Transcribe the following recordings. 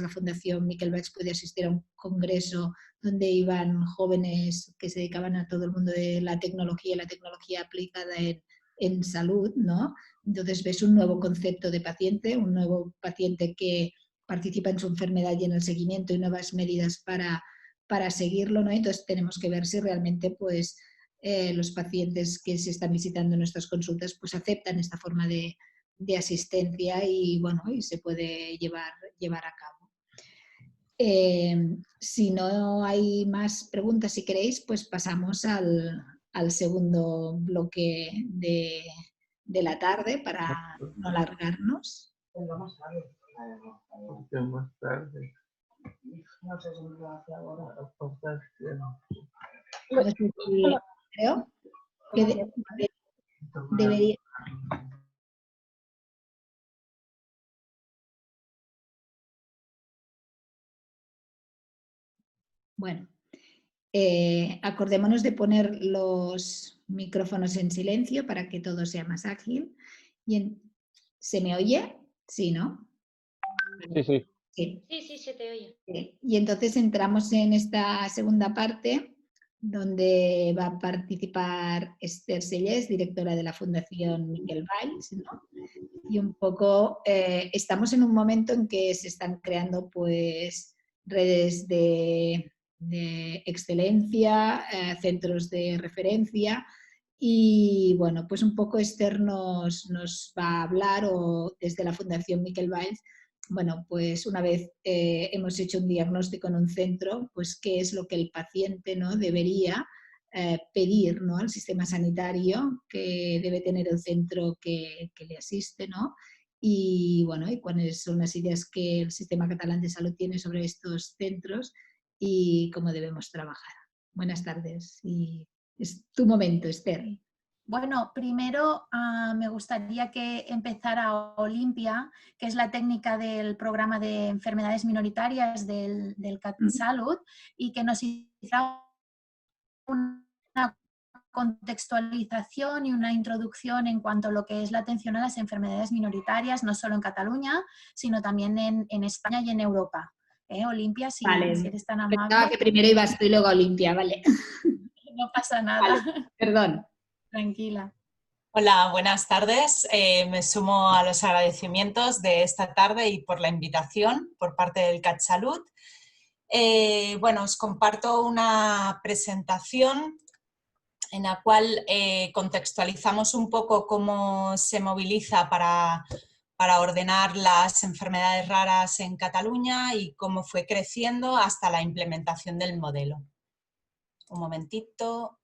la Fundación Miquel Valls pude asistir a un congreso donde iban jóvenes que se dedicaban a todo el mundo de la tecnología aplicada en salud, ¿no? Entonces ves un nuevo concepto de paciente, un nuevo paciente que participa en su enfermedad y en el seguimiento y nuevas medidas para seguirlo, ¿no? Entonces tenemos que ver si realmente pues, los pacientes que se están visitando en nuestras consultas pues aceptan esta forma de asistencia y, bueno, y se puede llevar a cabo. Si no hay más preguntas, si queréis, pues pasamos al segundo bloque de la tarde para no alargarnos. Más tarde. No sé si me lo hace ahora. Pues, creo que debería... Bueno, acordémonos de poner los micrófonos en silencio para que todo sea más ágil. ¿Se me oye? Sí, ¿no? Sí, sí. Sí. Sí, se te oye. Y entonces entramos en esta segunda parte donde va a participar Esther Sellés, directora de la Fundación Miquel Valls, ¿no? Y un poco estamos en un momento en que se están creando pues redes de excelencia, centros de referencia y bueno, pues un poco Esther nos va a hablar o desde la Fundación Miquel Valls, bueno, pues una vez hemos hecho un diagnóstico en un centro, pues qué es lo que el paciente, ¿no?, debería pedir, ¿no?, al sistema sanitario que debe tener el centro que le asiste, ¿no? Y bueno, y cuáles son las ideas que el Sistema Catalán de Salud tiene sobre estos centros y cómo debemos trabajar. Buenas tardes y es tu momento, Esther. Bueno, primero me gustaría que empezara Olimpia, que es la técnica del programa de enfermedades minoritarias del CatSalut, y que nos hiciera una contextualización y una introducción en cuanto a lo que es la atención a las enfermedades minoritarias, no solo en Cataluña, sino también en España y en Europa. Olimpia, si eres tan amable. Pensaba que primero ibas tú y luego Olimpia, vale. No pasa nada. Vale, perdón. Tranquila. Hola, buenas tardes. Me sumo a los agradecimientos de esta tarde y por la invitación por parte del CatSalut. Bueno, os comparto una presentación en la cual contextualizamos un poco cómo se moviliza para ordenar las enfermedades raras en Cataluña y cómo fue creciendo hasta la implementación del modelo. Un momentito.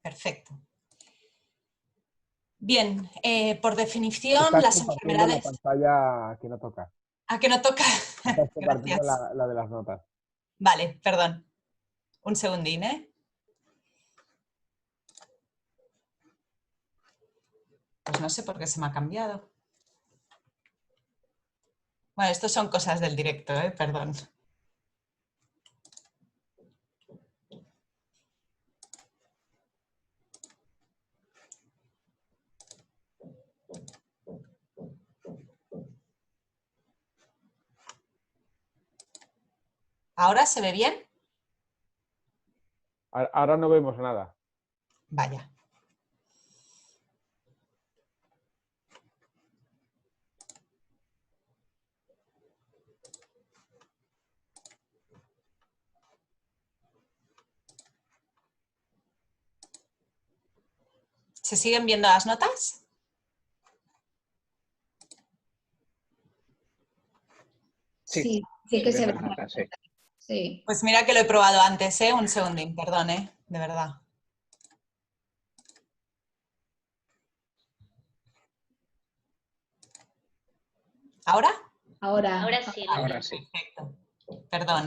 Perfecto. Bien, por definición, las enfermedades... La pantalla que no toca. ¿A que no toca? Estás compartiendo Gracias. la de las notas. Vale, perdón. Un segundín, ¿eh? Pues no sé por qué se me ha cambiado. Bueno, esto son cosas del directo, perdón. ¿Ahora se ve bien? Ahora no vemos nada. Vaya. ¿Se siguen viendo las notas? Sí, sí que se ve. Sí. Pues mira que lo he probado antes, un segundín, perdón, de verdad. ¿Ahora? Ahora sí. Ahora sí. Perfecto. Perdón,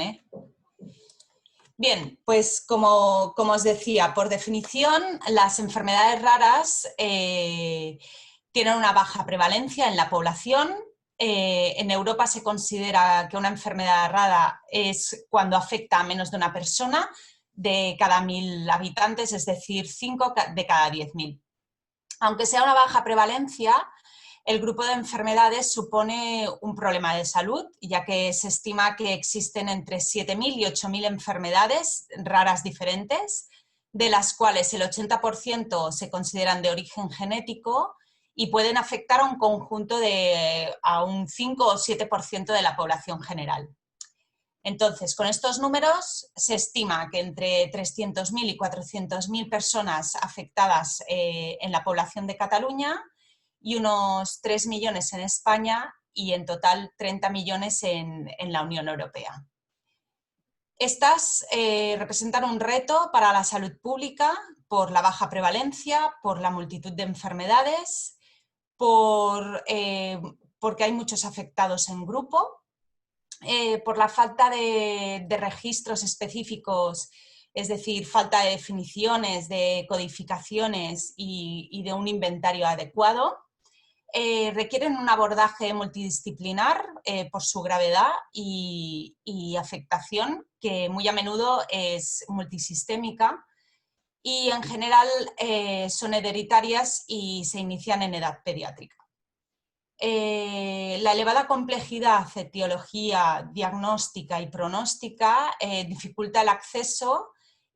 Bien, pues como os decía, por definición, las enfermedades raras tienen una baja prevalencia en la población En Europa se considera que una enfermedad rara es cuando afecta a menos de una persona de cada 1000 habitantes, es decir, 5 de cada 10.000. Aunque sea una baja prevalencia, el grupo de enfermedades supone un problema de salud, ya que se estima que existen entre 7.000 y 8.000 enfermedades raras diferentes, de las cuales el 80% se consideran de origen genético y pueden afectar a un conjunto a un 5 o 7% de la población general. Entonces, con estos números se estima que entre 300.000 y 400.000 personas afectadas en la población de Cataluña y unos 3 millones en España y en total 30 millones en la Unión Europea. Estas representan un reto para la salud pública por la baja prevalencia, por la multitud de enfermedades, porque hay muchos afectados en grupo, por la falta de registros específicos, es decir, falta de definiciones, de codificaciones y de un inventario adecuado. Requieren un abordaje multidisciplinar por su gravedad y afectación, que muy a menudo es multisistémica, y en general son hereditarias y se inician en edad pediátrica. La elevada complejidad, etiología, diagnóstica y pronóstica dificulta el acceso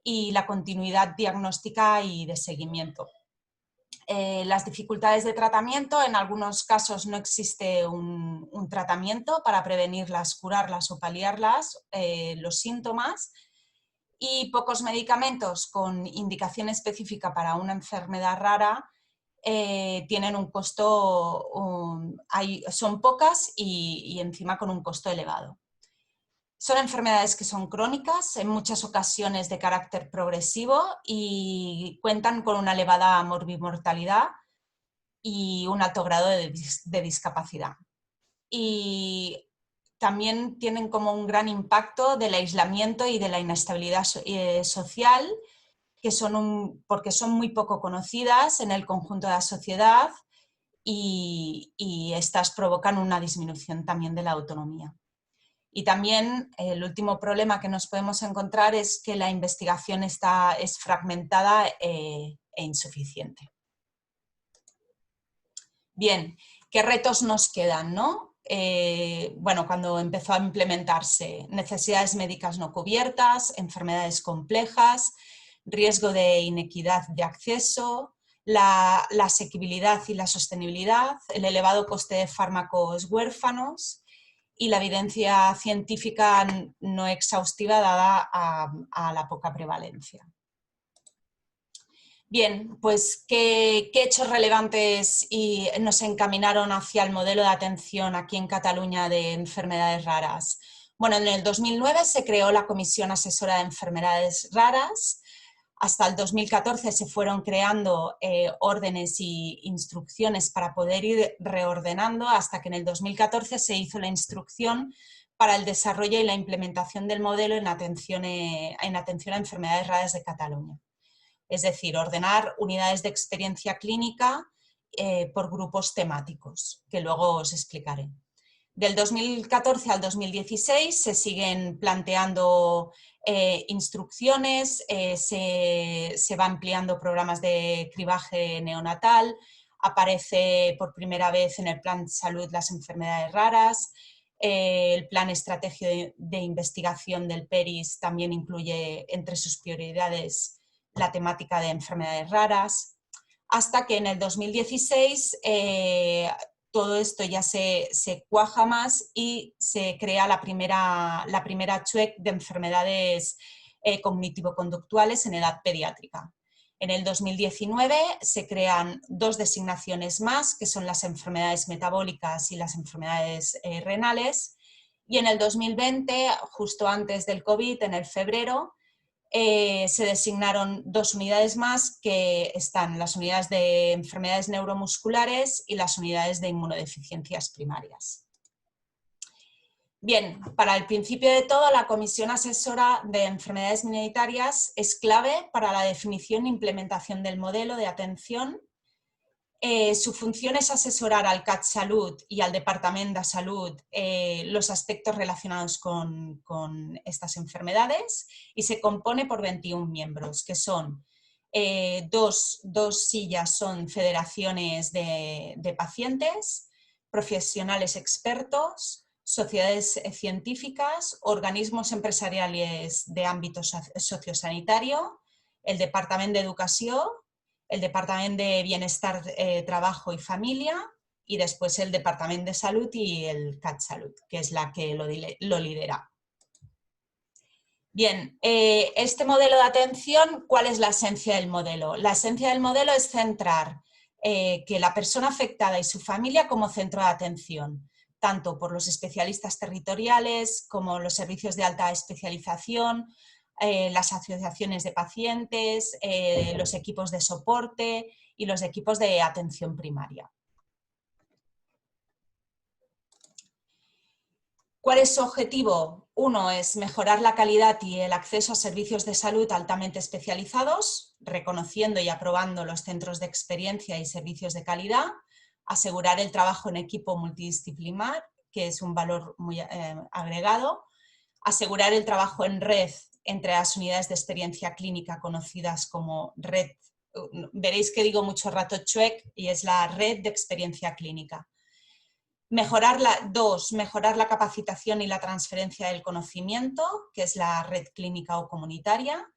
y la continuidad diagnóstica y de seguimiento. Las dificultades de tratamiento, en algunos casos no existe un tratamiento para prevenirlas, curarlas o paliarlas, los síntomas, y pocos medicamentos con indicación específica para una enfermedad rara tienen un costo, son pocas y encima con un costo elevado. Son enfermedades que son crónicas, en muchas ocasiones de carácter progresivo y cuentan con una elevada morbimortalidad y un alto grado de discapacidad. Y también tienen como un gran impacto del aislamiento y de la inestabilidad social, porque son muy poco conocidas en el conjunto de la sociedad y estas provocan una disminución también de la autonomía. Y también el último problema que nos podemos encontrar es que la investigación es fragmentada e insuficiente. Bien, ¿qué retos nos quedan, no? Bueno, cuando empezó a implementarse, necesidades médicas no cubiertas, enfermedades complejas, riesgo de inequidad de acceso, la asequibilidad y la sostenibilidad, el elevado coste de fármacos huérfanos y la evidencia científica no exhaustiva dada a la poca prevalencia. Bien, pues ¿qué hechos relevantes nos encaminaron hacia el modelo de atención aquí en Cataluña de enfermedades raras? Bueno, en el 2009 se creó la Comisión Asesora de Enfermedades Raras. Hasta el 2014 se fueron creando órdenes e instrucciones para poder ir reordenando, hasta que en el 2014 se hizo la instrucción para el desarrollo y la implementación del modelo en atención a enfermedades raras de Cataluña. Es decir, ordenar unidades de experiencia clínica por grupos temáticos, que luego os explicaré. Del 2014 al 2016 se siguen planteando instrucciones, se va ampliando programas de cribaje neonatal, aparece por primera vez en el Plan de Salud las enfermedades raras, el Plan Estratégico de Investigación del PERIS también incluye entre sus prioridades la temática de enfermedades raras, hasta que en el 2016 todo esto ya se cuaja más y se crea la primera CHUEC de enfermedades cognitivo-conductuales en edad pediátrica. En el 2019 se crean 2 designaciones más, que son las enfermedades metabólicas y las enfermedades renales, y en el 2020, justo antes del COVID, en el febrero, se designaron 2 unidades más, que están las unidades de enfermedades neuromusculares y las unidades de inmunodeficiencias primarias. Bien, para el principio de todo, la Comisión Asesora de Enfermedades Minoritarias es clave para la definición e implementación del modelo de atención Su función es asesorar al CatSalut y al Departamento de Salud los aspectos relacionados con estas enfermedades y se compone por 21 miembros, que son dos sillas son federaciones de pacientes, profesionales expertos, sociedades científicas, organismos empresariales de ámbito sociosanitario, el Departamento de Educación, el Departamento de Bienestar, Trabajo y Familia y después el Departamento de Salud y el CatSalut, que es la que lo lidera. Bien, este modelo de atención, ¿cuál es la esencia del modelo? La esencia del modelo es centrar que la persona afectada y su familia como centro de atención, tanto por los especialistas territoriales como los servicios de alta especialización, las asociaciones de pacientes, los equipos de soporte y los equipos de atención primaria. ¿Cuál es su objetivo? Uno es mejorar la calidad y el acceso a servicios de salud altamente especializados, reconociendo y aprobando los centros de experiencia y servicios de calidad, asegurar el trabajo en equipo multidisciplinar, que es un valor muy agregado, asegurar el trabajo en red entre las unidades de experiencia clínica conocidas como red, veréis que digo mucho rato CHUEC, y es la red de experiencia clínica. Mejorar la capacitación y la transferencia del conocimiento, que es la red clínica o comunitaria,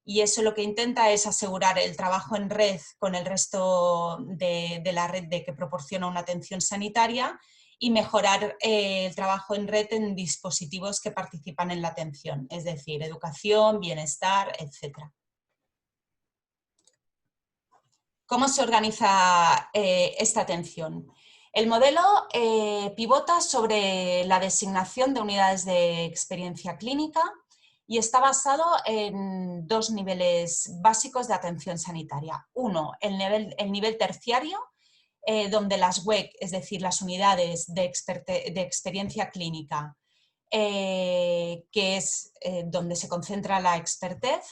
y eso lo que intenta es asegurar el trabajo en red con el resto de la red que proporciona una atención sanitaria y mejorar el trabajo en red en dispositivos que participan en la atención, es decir, educación, bienestar, etc. ¿Cómo se organiza esta atención? El modelo pivota sobre la designación de unidades de experiencia clínica y está basado en dos niveles básicos de atención sanitaria. Uno, el nivel terciario, donde las WEC, es decir, las unidades de experiencia clínica, que es donde se concentra la expertez,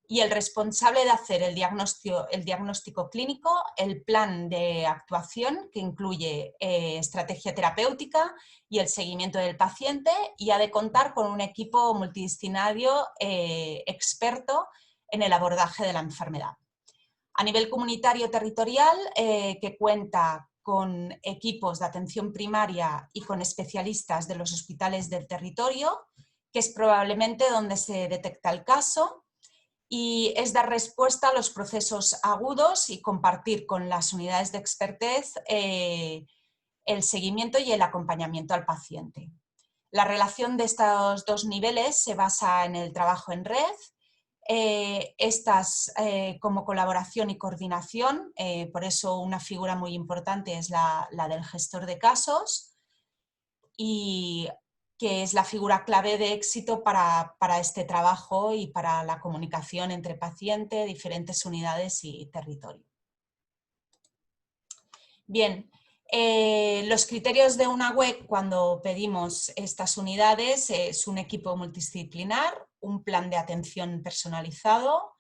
y el responsable de hacer el diagnóstico clínico, el plan de actuación, que incluye estrategia terapéutica y el seguimiento del paciente, y ha de contar con un equipo multidisciplinario experto en el abordaje de la enfermedad. A nivel comunitario territorial, que cuenta con equipos de atención primaria y con especialistas de los hospitales del territorio, que es probablemente donde se detecta el caso, y es dar respuesta a los procesos agudos y compartir con las unidades de expertez el seguimiento y el acompañamiento al paciente. La relación de estos dos niveles se basa en el trabajo en red, estas como colaboración y coordinación, por eso una figura muy importante es la del gestor de casos, y que es la figura clave de éxito para este trabajo y para la comunicación entre paciente, diferentes unidades y territorio. Bien, los criterios de una WEC cuando pedimos estas unidades es un equipo multidisciplinar, un plan de atención personalizado,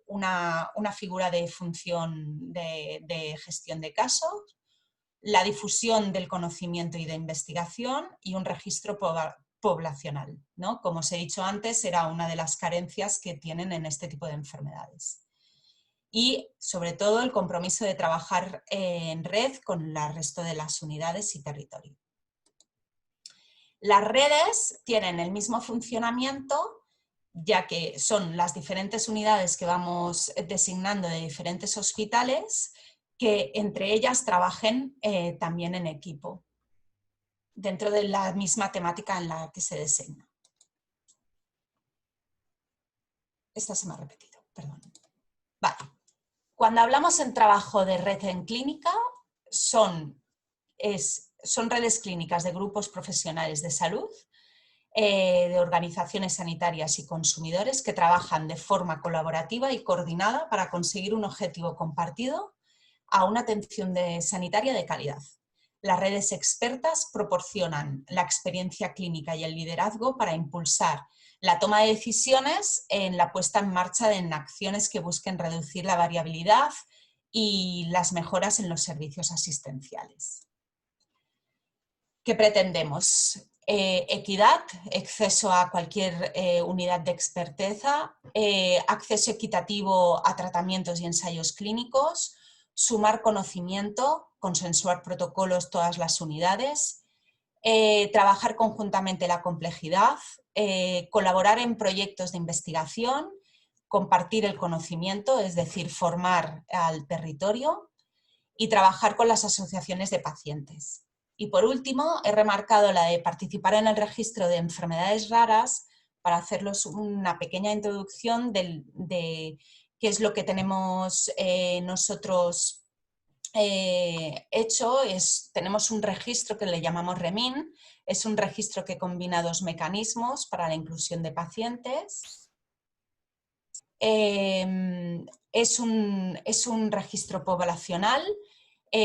una figura de función de gestión de casos, la difusión del conocimiento y de investigación y un registro poblacional, ¿no? Como os he dicho antes, era una de las carencias que tienen en este tipo de enfermedades. Y sobre todo el compromiso de trabajar en red con el resto de las unidades y territorio. Las redes tienen el mismo funcionamiento, ya que son las diferentes unidades que vamos designando de diferentes hospitales, que entre ellas trabajen también en equipo, dentro de la misma temática en la que se designa. Esta se me ha repetido, perdón. Vale. Cuando hablamos en trabajo de red en clínica, son redes clínicas de grupos profesionales de salud, de organizaciones sanitarias y consumidores que trabajan de forma colaborativa y coordinada para conseguir un objetivo compartido a una atención sanitaria de calidad. Las redes expertas proporcionan la experiencia clínica y el liderazgo para impulsar la toma de decisiones en la puesta en marcha de acciones que busquen reducir la variabilidad y las mejoras en los servicios asistenciales. ¿Qué pretendemos? Equidad, acceso a cualquier unidad de experteza, acceso equitativo a tratamientos y ensayos clínicos, sumar conocimiento, consensuar protocolos todas las unidades, trabajar conjuntamente la complejidad, colaborar en proyectos de investigación, compartir el conocimiento, es decir, formar al territorio y trabajar con las asociaciones de pacientes. Y por último, he remarcado la de participar en el registro de enfermedades raras para hacerlos una pequeña introducción de qué es lo que tenemos nosotros hecho. Tenemos un registro que le llamamos REMIN, es un registro que combina dos mecanismos para la inclusión de pacientes. Es un registro poblacional.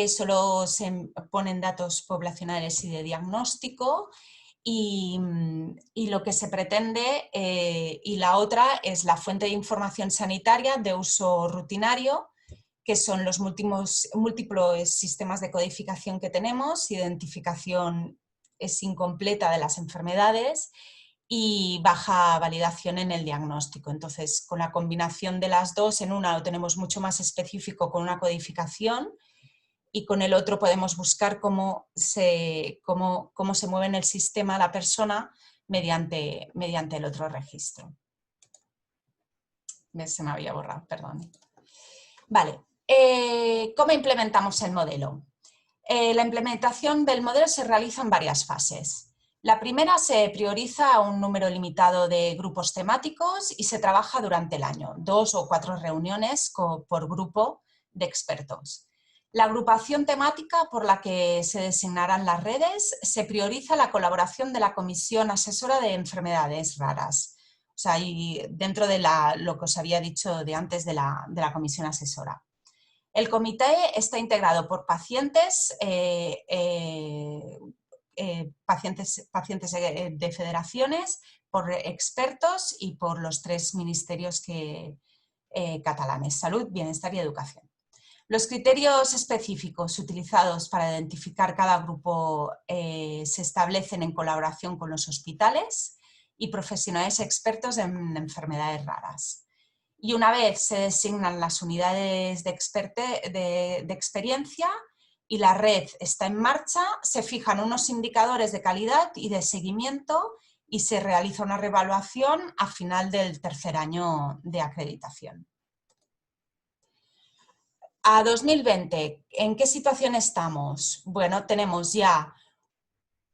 Solo se ponen datos poblacionales y de diagnóstico y lo que se pretende, y la otra es la fuente de información sanitaria de uso rutinario, que son los múltiples sistemas de codificación que tenemos, identificación es incompleta de las enfermedades y baja validación en el diagnóstico. Entonces, con la combinación de las dos, en una lo tenemos mucho más específico con una codificación, y con el otro podemos buscar cómo se mueve en el sistema la persona mediante el otro registro. Se me había borrado, perdón. Vale, ¿cómo implementamos el modelo? La implementación del modelo se realiza en varias fases. La primera, se prioriza un número limitado de grupos temáticos y se trabaja durante el año, 2 o 4 reuniones por grupo de expertos. La agrupación temática por la que se designarán las redes, se prioriza la colaboración de la Comisión Asesora de Enfermedades Raras. O sea, y dentro de lo que os había dicho de antes de la Comisión Asesora. El comité está integrado por pacientes, pacientes de federaciones, por expertos y por los 3 ministerios catalanes: salud, bienestar y educación. Los criterios específicos utilizados para identificar cada grupo se establecen en colaboración con los hospitales y profesionales expertos en enfermedades raras. Y una vez se designan las unidades de experiencia y la red está en marcha, se fijan unos indicadores de calidad y de seguimiento y se realiza una reevaluación a final del 3er año de acreditación. A 2020, ¿en qué situación estamos? Bueno, tenemos ya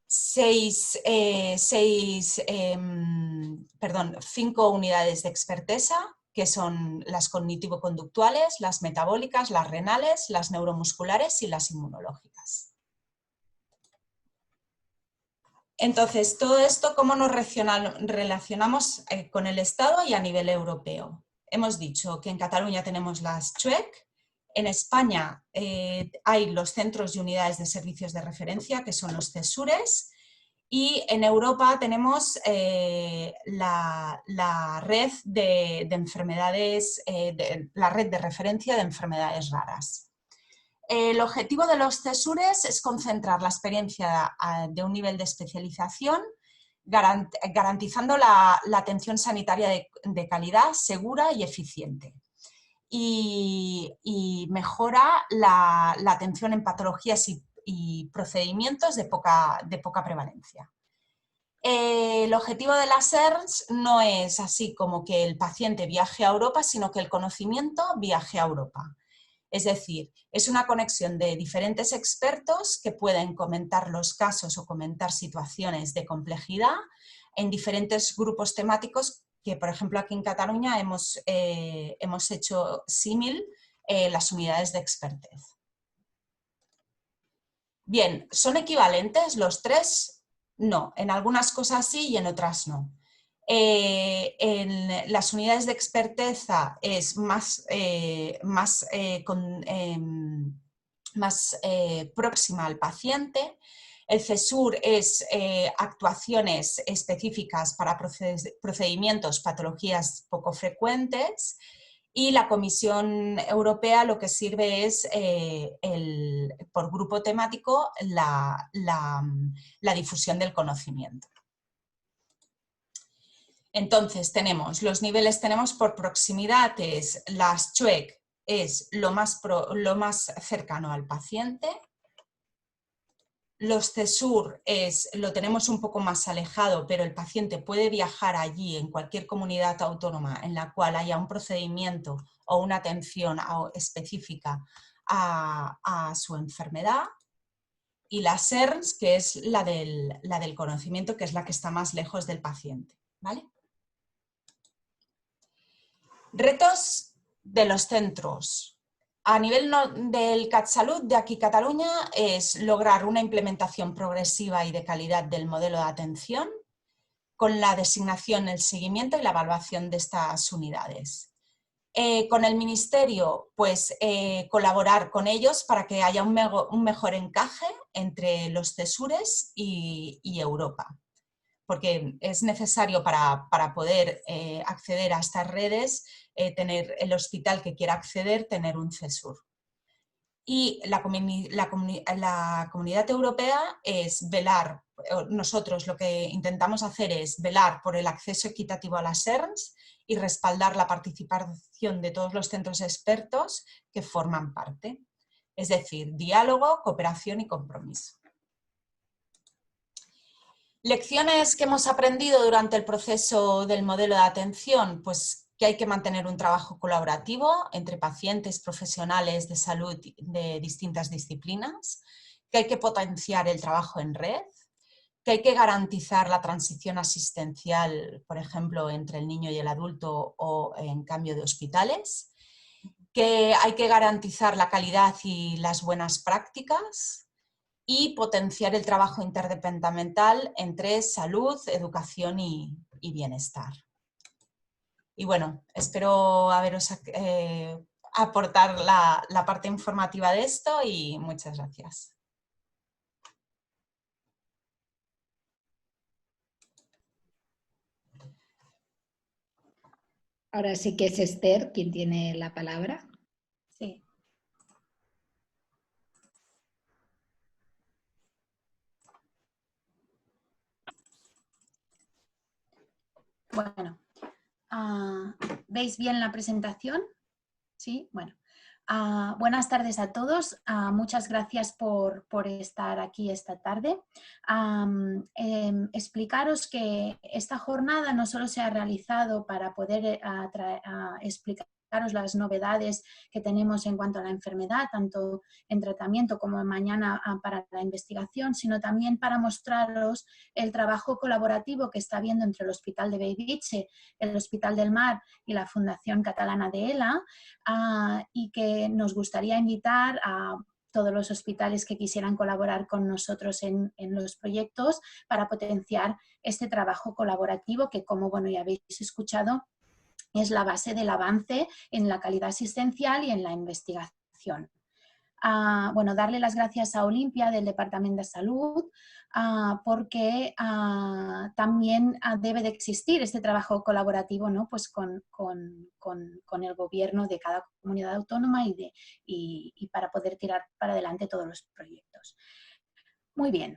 5 unidades de expertesa, que son las cognitivo-conductuales, las metabólicas, las renales, las neuromusculares y las inmunológicas. Entonces, todo esto, ¿cómo nos relacionamos con el Estado y a nivel europeo? Hemos dicho que en Cataluña tenemos las CHUEC. En España hay los centros y unidades de servicios de referencia, que son los CESURES, y en Europa tenemos la red de enfermedades, la red de referencia de enfermedades raras. El objetivo de los CESURES es concentrar la experiencia de un nivel de especialización, garantizando la atención sanitaria de calidad, segura y eficiente. Y mejora la atención en patologías y procedimientos de poca prevalencia. El objetivo de las ERNs no es así como que el paciente viaje a Europa, sino que el conocimiento viaje a Europa. Es decir, es una conexión de diferentes expertos que pueden comentar los casos o comentar situaciones de complejidad en diferentes grupos temáticos que, por ejemplo, aquí en Cataluña hemos hecho símil las unidades de expertez. Bien, ¿son equivalentes los 3? No, en algunas cosas sí y en otras no. En las unidades de experteza es más próxima al paciente. El CESUR es actuaciones específicas para procedimientos, patologías poco frecuentes, Y la Comisión Europea lo que sirve es, por grupo temático, la difusión del conocimiento. Entonces, los niveles tenemos por proximidad, las CHUEC es lo más cercano al paciente. Los CESUR lo tenemos un poco más alejado, pero el paciente puede viajar allí en cualquier comunidad autónoma en la cual haya un procedimiento o una atención específica a su enfermedad. Y la SERNS, que es la del conocimiento, que es la que está más lejos del paciente, ¿vale? Retos de los centros. A nivel del CatSalut de aquí Cataluña es lograr una implementación progresiva y de calidad del modelo de atención con la designación, el seguimiento y la evaluación de estas unidades. Con el Ministerio, pues colaborar con ellos para que haya un mejor encaje entre los CESURes y Europa, porque es necesario para poder acceder a estas redes, tener el hospital que quiera acceder, tener un CESUR. Y la Comunidad Europea es velar, nosotros lo que intentamos hacer es velar por el acceso equitativo a las SERNS y respaldar la participación de todos los centros expertos que forman parte. Es decir, diálogo, cooperación y compromiso. Lecciones que hemos aprendido durante el proceso del modelo de atención, pues que hay que mantener un trabajo colaborativo entre pacientes, profesionales de salud de distintas disciplinas, que hay que potenciar el trabajo en red, que hay que garantizar la transición asistencial, por ejemplo, entre el niño y el adulto o en cambio de hospitales, que hay que garantizar la calidad y las buenas prácticas, y potenciar el trabajo interdepartamental entre salud, educación y bienestar. Y bueno, espero aportar la parte informativa de esto y muchas gracias. Ahora sí que es Esther quien tiene la palabra. Sí. Bueno, ¿veis bien la presentación? Sí, bueno. Buenas tardes a todos. Muchas gracias por estar aquí esta tarde. Explicaros que esta jornada no solo se ha realizado para poder explicaros las novedades que tenemos en cuanto a la enfermedad, tanto en tratamiento como mañana para la investigación, sino también para mostraros el trabajo colaborativo que está habiendo entre el Hospital de Bellvitge, el Hospital del Mar y la Fundación Catalana de ELA, y que nos gustaría invitar a todos los hospitales que quisieran colaborar con nosotros en los proyectos para potenciar este trabajo colaborativo que, como bueno, ya habéis escuchado, es la base del avance en la calidad asistencial y en la investigación. Bueno, darle las gracias a Olimpia del Departamento de Salud porque también debe de existir este trabajo colaborativo, ¿no? Pues con el gobierno de cada comunidad autónoma y para poder tirar para adelante todos los proyectos. Muy bien.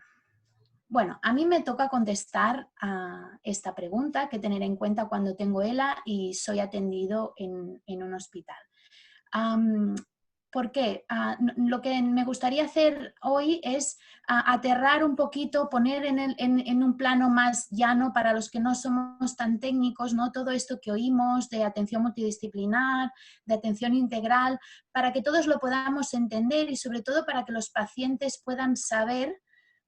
Bueno, a mí me toca contestar a esta pregunta, que tener en cuenta cuando tengo ELA y soy atendido en un hospital. ¿Por qué? Lo que me gustaría hacer hoy es aterrar un poquito, poner en un plano más llano para los que no somos tan técnicos, ¿no? Todo esto que oímos de atención multidisciplinar, de atención integral, para que todos lo podamos entender y sobre todo para que los pacientes puedan saber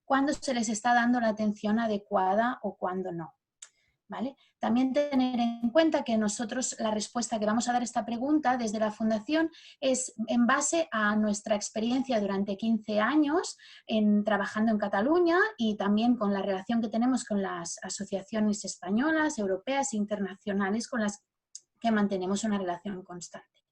cuándo se les está dando la atención adecuada o cuándo no. ¿Vale? También tener en cuenta que nosotros la respuesta que vamos a dar a esta pregunta desde la Fundación es en base a nuestra experiencia durante 15 años trabajando en Cataluña y también con la relación que tenemos con las asociaciones españolas, europeas e internacionales con las que mantenemos una relación constante.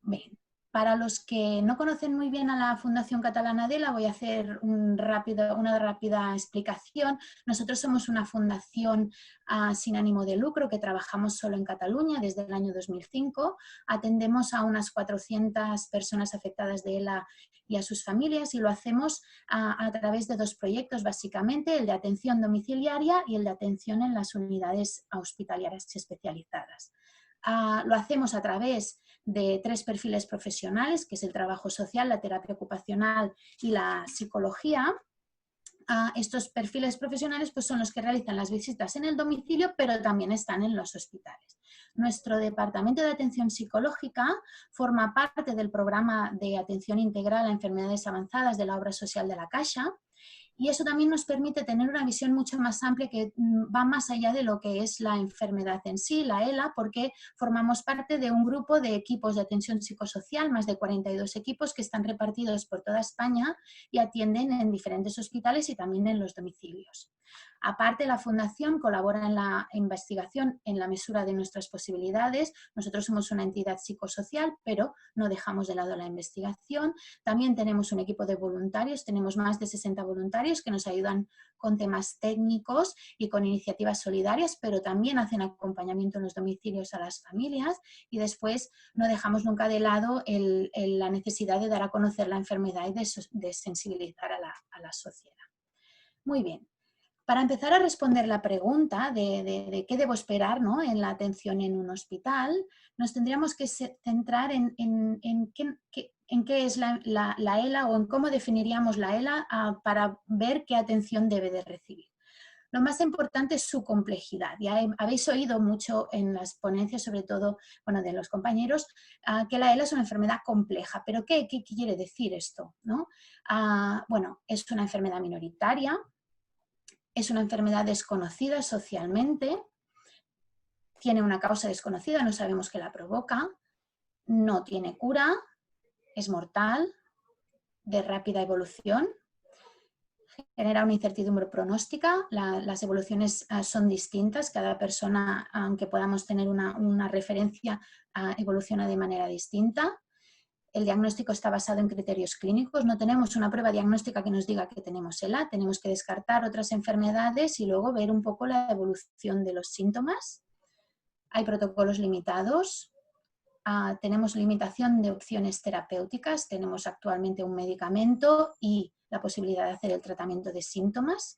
Bien. Para los que no conocen muy bien a la Fundación Catalana d'ELA, voy a hacer una rápida explicación. Nosotros somos una fundación sin ánimo de lucro que trabajamos solo en Cataluña desde el año 2005. Atendemos a unas 400 personas afectadas de ELA y a sus familias, y lo hacemos a través de 2 proyectos básicamente, el de atención domiciliaria y el de atención en las unidades hospitalarias especializadas. Lo hacemos a través de 3 perfiles profesionales, que es el trabajo social, la terapia ocupacional y la psicología. Estos perfiles profesionales pues, son los que realizan las visitas en el domicilio, pero también están en los hospitales. Nuestro departamento de atención psicológica forma parte del programa de atención integral a enfermedades avanzadas de la obra social de la Caixa, y eso también nos permite tener una visión mucho más amplia que va más allá de lo que es la enfermedad en sí, la ELA, porque formamos parte de un grupo de equipos de atención psicosocial, más de 42 equipos que están repartidos por toda España y atienden en diferentes hospitales y también en los domicilios. Aparte, la Fundación colabora en la investigación en la mesura de nuestras posibilidades. Nosotros somos una entidad psicosocial, pero no dejamos de lado la investigación. También tenemos un equipo de voluntarios, tenemos más de 60 voluntarios que nos ayudan con temas técnicos y con iniciativas solidarias, pero también hacen acompañamiento en los domicilios a las familias, y después no dejamos nunca de lado la necesidad de dar a conocer la enfermedad y de sensibilizar a la sociedad. Muy bien. Para empezar a responder la pregunta de qué debo esperar, ¿no?, en la atención en un hospital, nos tendríamos que centrar en qué es la ELA, o en cómo definiríamos la ELA para ver qué atención debe de recibir. Lo más importante es su complejidad. Ya habéis oído mucho en las ponencias, sobre todo de los compañeros, que la ELA es una enfermedad compleja. ¿Pero qué quiere decir esto, ¿no? Es una enfermedad minoritaria. Es una enfermedad desconocida socialmente, tiene una causa desconocida, no sabemos qué la provoca, no tiene cura, es mortal, de rápida evolución, genera una incertidumbre pronóstica, las evoluciones son distintas, cada persona, aunque podamos tener una referencia, evoluciona de manera distinta. El diagnóstico está basado en criterios clínicos, no tenemos una prueba diagnóstica que nos diga que tenemos ELA, tenemos que descartar otras enfermedades y luego ver un poco la evolución de los síntomas. Hay protocolos limitados, tenemos limitación de opciones terapéuticas, tenemos actualmente un medicamento y la posibilidad de hacer el tratamiento de síntomas.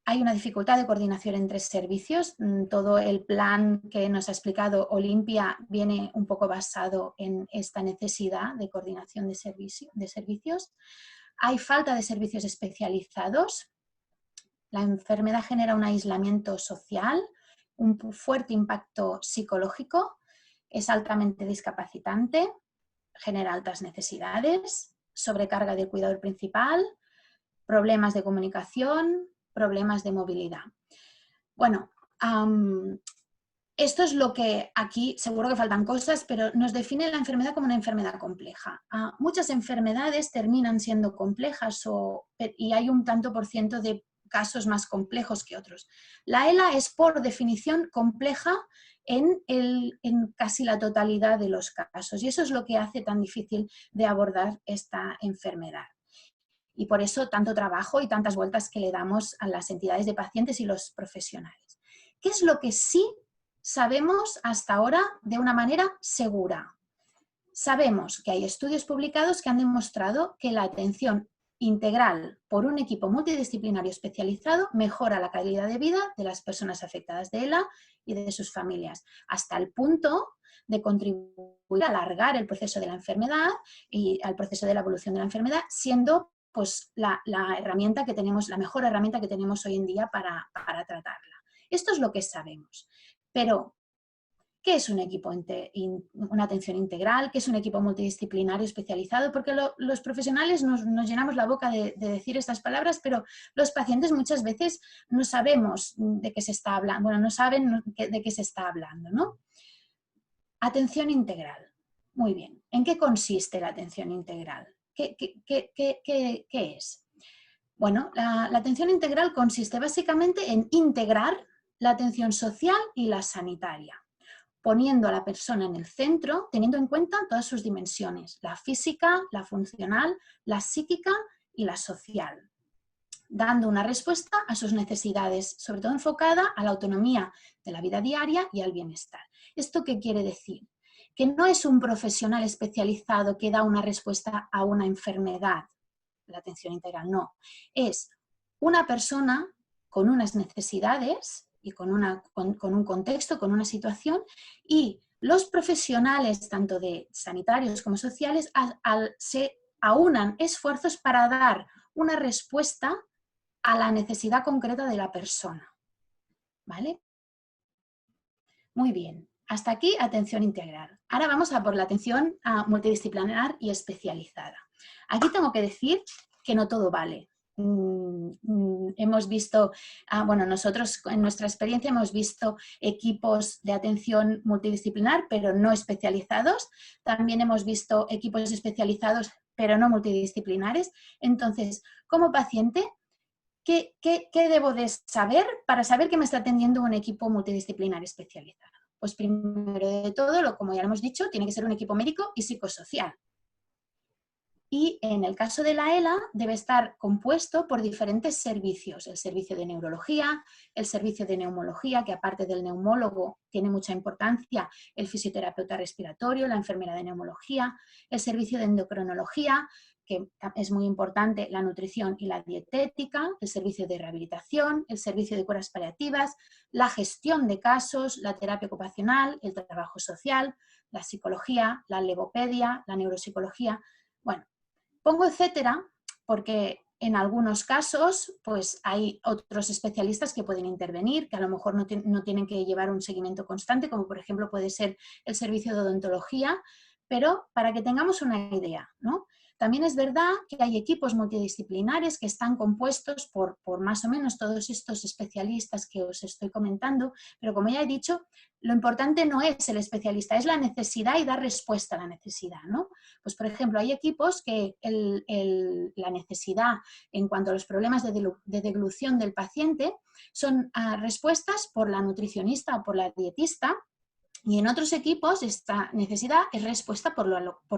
Hay una dificultad de coordinación entre servicios. Todo el plan que nos ha explicado Olimpia viene un poco basado en esta necesidad de coordinación de servicios. Hay falta de servicios especializados. La enfermedad genera un aislamiento social, un fuerte impacto psicológico, es altamente discapacitante, genera altas necesidades, sobrecarga del cuidador principal, problemas de comunicación, problemas de movilidad. Esto es lo que aquí, seguro que faltan cosas, pero nos define la enfermedad como una enfermedad compleja. Muchas enfermedades terminan siendo complejas y hay un tanto por ciento de casos más complejos que otros. La ELA es por definición compleja en casi la totalidad de los casos, y eso es lo que hace tan difícil de abordar esta enfermedad. Y por eso tanto trabajo y tantas vueltas que le damos a las entidades de pacientes y los profesionales. ¿Qué es lo que sí sabemos hasta ahora de una manera segura? Sabemos que hay estudios publicados que han demostrado que la atención integral por un equipo multidisciplinario especializado mejora la calidad de vida de las personas afectadas de ELA y de sus familias, hasta el punto de contribuir a alargar el proceso de la enfermedad y al proceso de la evolución de la enfermedad, siendo pues la herramienta que tenemos, la mejor herramienta que tenemos hoy en día para tratarla. Esto es lo que sabemos. Pero, ¿qué es un equipo, una atención integral? ¿Qué es un equipo multidisciplinario especializado? Porque los profesionales nos llenamos la boca de decir estas palabras, pero los pacientes muchas veces no sabemos de qué se está hablando, no saben de qué se está hablando, ¿no? Atención integral. Muy bien. ¿En qué consiste la atención integral? ¿Qué es? Bueno, la atención integral consiste básicamente en integrar la atención social y la sanitaria. poniendo a la persona en el centro, teniendo en cuenta todas sus dimensiones, la física, la funcional, la psíquica y la social, dando una respuesta a sus necesidades, sobre todo enfocada a la autonomía de la vida diaria y al bienestar. ¿Esto qué quiere decir? Que no es un profesional especializado que da una respuesta a una enfermedad, la atención integral, no. Es una persona con unas necesidades y con un contexto, con una situación, y los profesionales, tanto de sanitarios como sociales, se aunan esfuerzos para dar una respuesta a la necesidad concreta de la persona. ¿Vale? Muy bien. Hasta aquí atención integral. Ahora vamos a por la atención multidisciplinar y especializada. Aquí tengo que decir que no todo vale. Hemos visto, bueno, nosotros en nuestra experiencia hemos visto equipos de atención multidisciplinar, pero no especializados. También hemos visto equipos especializados, pero no multidisciplinares. Entonces, como paciente, ¿qué debo de saber para saber que me está atendiendo un equipo multidisciplinar especializado? Pues primero de todo, como ya lo hemos dicho, tiene que ser un equipo médico y psicosocial. Y en el caso de la ELA debe estar compuesto por diferentes servicios. El servicio de neurología, el servicio de neumología, que aparte del neumólogo tiene mucha importancia, el fisioterapeuta respiratorio, la enfermera de neumología, el servicio de endocrinología, que es muy importante, la nutrición y la dietética, el servicio de rehabilitación, el servicio de curas paliativas, la gestión de casos, la terapia ocupacional, el trabajo social, la psicología, la logopedia, la neuropsicología. Bueno, pongo etcétera porque en algunos casos pues hay otros especialistas que pueden intervenir, que a lo mejor no tienen que llevar un seguimiento constante, como por ejemplo puede ser el servicio de odontología, pero para que tengamos una idea, ¿no? También es verdad que hay equipos multidisciplinares que están compuestos por más o menos todos estos especialistas que os estoy comentando, pero como ya he dicho, lo importante no es el especialista, es la necesidad y dar respuesta a la necesidad, ¿no? Pues por ejemplo, hay equipos que la necesidad en cuanto a los problemas de deglución del paciente son respuestas por la nutricionista o por la dietista. Y en otros equipos esta necesidad es respuesta por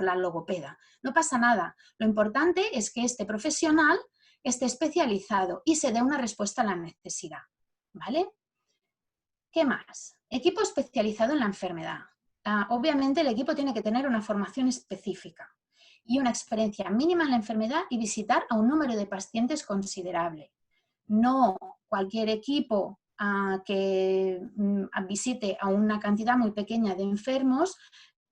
la logopeda. No pasa nada. Lo importante es que este profesional esté especializado y se dé una respuesta a la necesidad. ¿Vale? ¿Qué más? Equipo especializado en la enfermedad. Obviamente el equipo tiene que tener una formación específica y una experiencia mínima en la enfermedad y visitar a un número de pacientes considerable. No cualquier equipo que visite a una cantidad muy pequeña de enfermos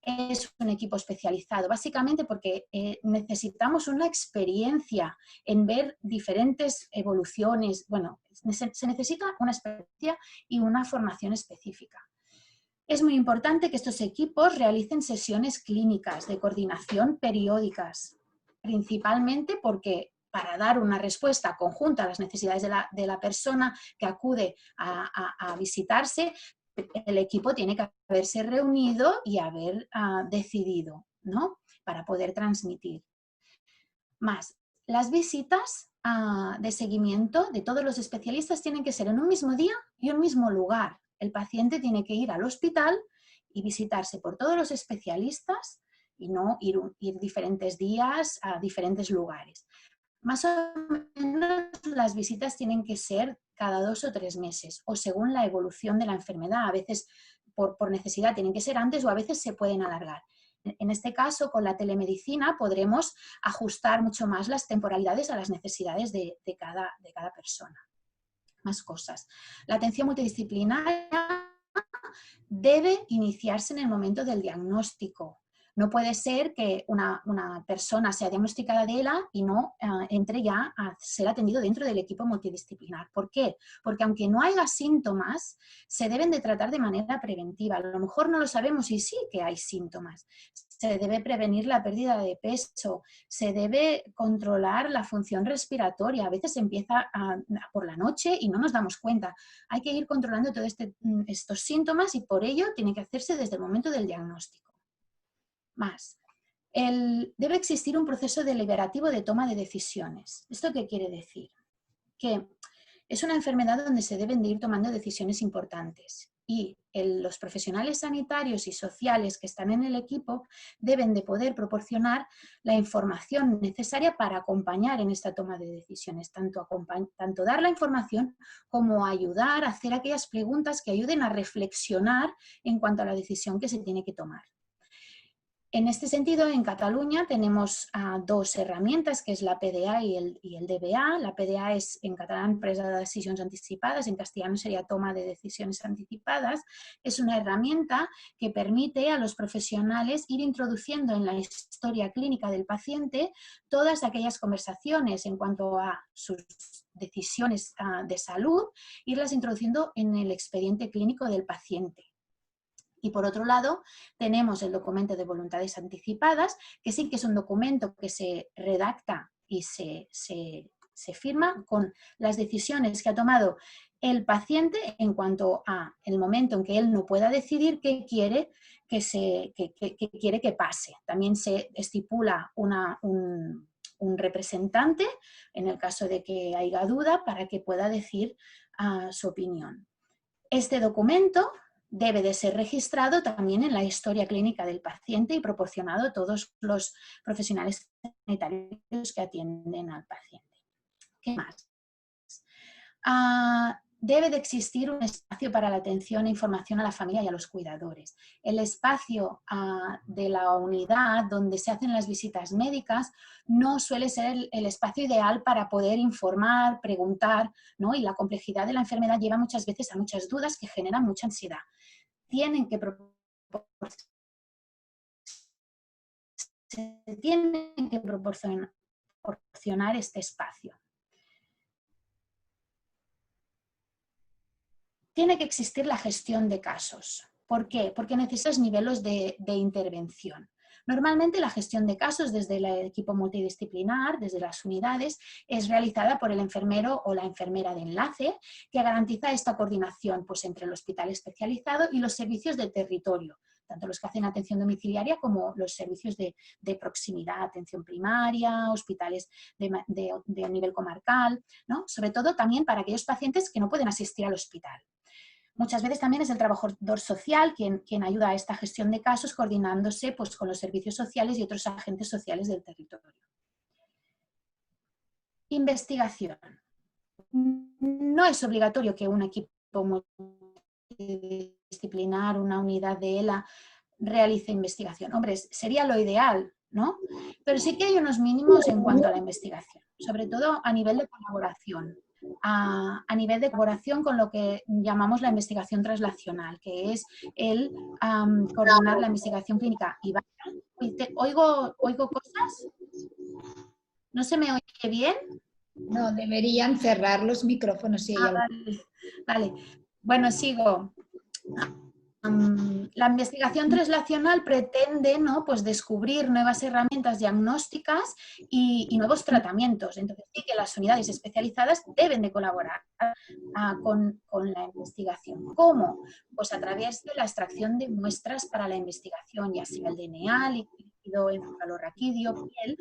es un equipo especializado, básicamente porque necesitamos una experiencia en ver diferentes evoluciones. Bueno, se necesita una experiencia y una formación específica. Es muy importante que estos equipos realicen sesiones clínicas de coordinación periódicas, principalmente porque para dar una respuesta conjunta a las necesidades de la persona que acude a visitarse, el equipo tiene que haberse reunido y haber decidido, ¿no? Para poder transmitir. Más, las visitas de seguimiento de todos los especialistas tienen que ser en un mismo día y un mismo lugar. El paciente tiene que ir al hospital y visitarse por todos los especialistas y no ir diferentes días a diferentes lugares. Más o menos las visitas tienen que ser cada 2 o 3 meses o según la evolución de la enfermedad. A veces por necesidad tienen que ser antes o a veces se pueden alargar. En este caso, con la telemedicina podremos ajustar mucho más las temporalidades a las necesidades de cada persona. Más cosas. La atención multidisciplinaria debe iniciarse en el momento del diagnóstico. No puede ser que una persona sea diagnosticada de ELA y no entre ya a ser atendido dentro del equipo multidisciplinar. ¿Por qué? Porque aunque no haya síntomas, se deben de tratar de manera preventiva. A lo mejor no lo sabemos y sí que hay síntomas. Se debe prevenir la pérdida de peso, se debe controlar la función respiratoria. A veces empieza por la noche y no nos damos cuenta. Hay que ir controlando todos estos síntomas y por ello tiene que hacerse desde el momento del diagnóstico. Más. Debe existir un proceso deliberativo de toma de decisiones. ¿Esto qué quiere decir? Que es una enfermedad donde se deben de ir tomando decisiones importantes y los profesionales sanitarios y sociales que están en el equipo deben de poder proporcionar la información necesaria para acompañar en esta toma de decisiones, tanto dar la información como ayudar a hacer aquellas preguntas que ayuden a reflexionar en cuanto a la decisión que se tiene que tomar. En este sentido, en Cataluña tenemos dos herramientas, que es la PDA y el DBA. La PDA es en catalán presa de decisiones anticipadas, en castellano sería toma de decisiones anticipadas. Es una herramienta que permite a los profesionales ir introduciendo en la historia clínica del paciente todas aquellas conversaciones en cuanto a sus decisiones de salud, irlas introduciendo en el expediente clínico del paciente. Y por otro lado, tenemos el documento de voluntades anticipadas, que sí que es un documento que se redacta y se firma con las decisiones que ha tomado el paciente en cuanto a el momento en que él no pueda decidir qué quiere que pase. También se estipula un representante, en el caso de que haya duda, para que pueda decir su opinión. Este documento debe de ser registrado también en la historia clínica del paciente y proporcionado a todos los profesionales sanitarios que atienden al paciente. ¿Qué más? Debe de existir un espacio para la atención e información a la familia y a los cuidadores. El espacio de la unidad donde se hacen las visitas médicas no suele ser el espacio ideal para poder informar, preguntar, ¿no? Y la complejidad de la enfermedad lleva muchas veces a muchas dudas que generan mucha ansiedad. Tienen que proporcionar este espacio. Tiene que existir la gestión de casos. ¿Por qué? Porque necesitas niveles de intervención. Normalmente la gestión de casos desde el equipo multidisciplinar, desde las unidades, es realizada por el enfermero o la enfermera de enlace, que garantiza esta coordinación pues, entre el hospital especializado y los servicios del territorio, tanto los que hacen atención domiciliaria como los servicios de proximidad, atención primaria, hospitales de nivel comarcal, ¿no? Sobre todo también para aquellos pacientes que no pueden asistir al hospital. Muchas veces también es el trabajador social quien ayuda a esta gestión de casos, coordinándose pues, con los servicios sociales y otros agentes sociales del territorio. Investigación. No es obligatorio que un equipo multidisciplinar, una unidad de ELA, realice investigación. Hombre, sería lo ideal, ¿no? Pero sí que hay unos mínimos en cuanto a la investigación, sobre todo a nivel de colaboración. A nivel de colaboración con lo que llamamos la investigación translacional, que es el coordinar la investigación clínica. Y ¿Oigo cosas? ¿No se me oye bien? No, deberían cerrar los micrófonos. Si hay vale. Bueno, sigo. La investigación translacional pretende, ¿no? Pues descubrir nuevas herramientas diagnósticas y nuevos tratamientos. Entonces sí que las unidades especializadas deben de colaborar con la investigación. ¿Cómo? Pues a través de la extracción de muestras para la investigación, ya sea el DNA, líquido, encefalorraquídeo, piel,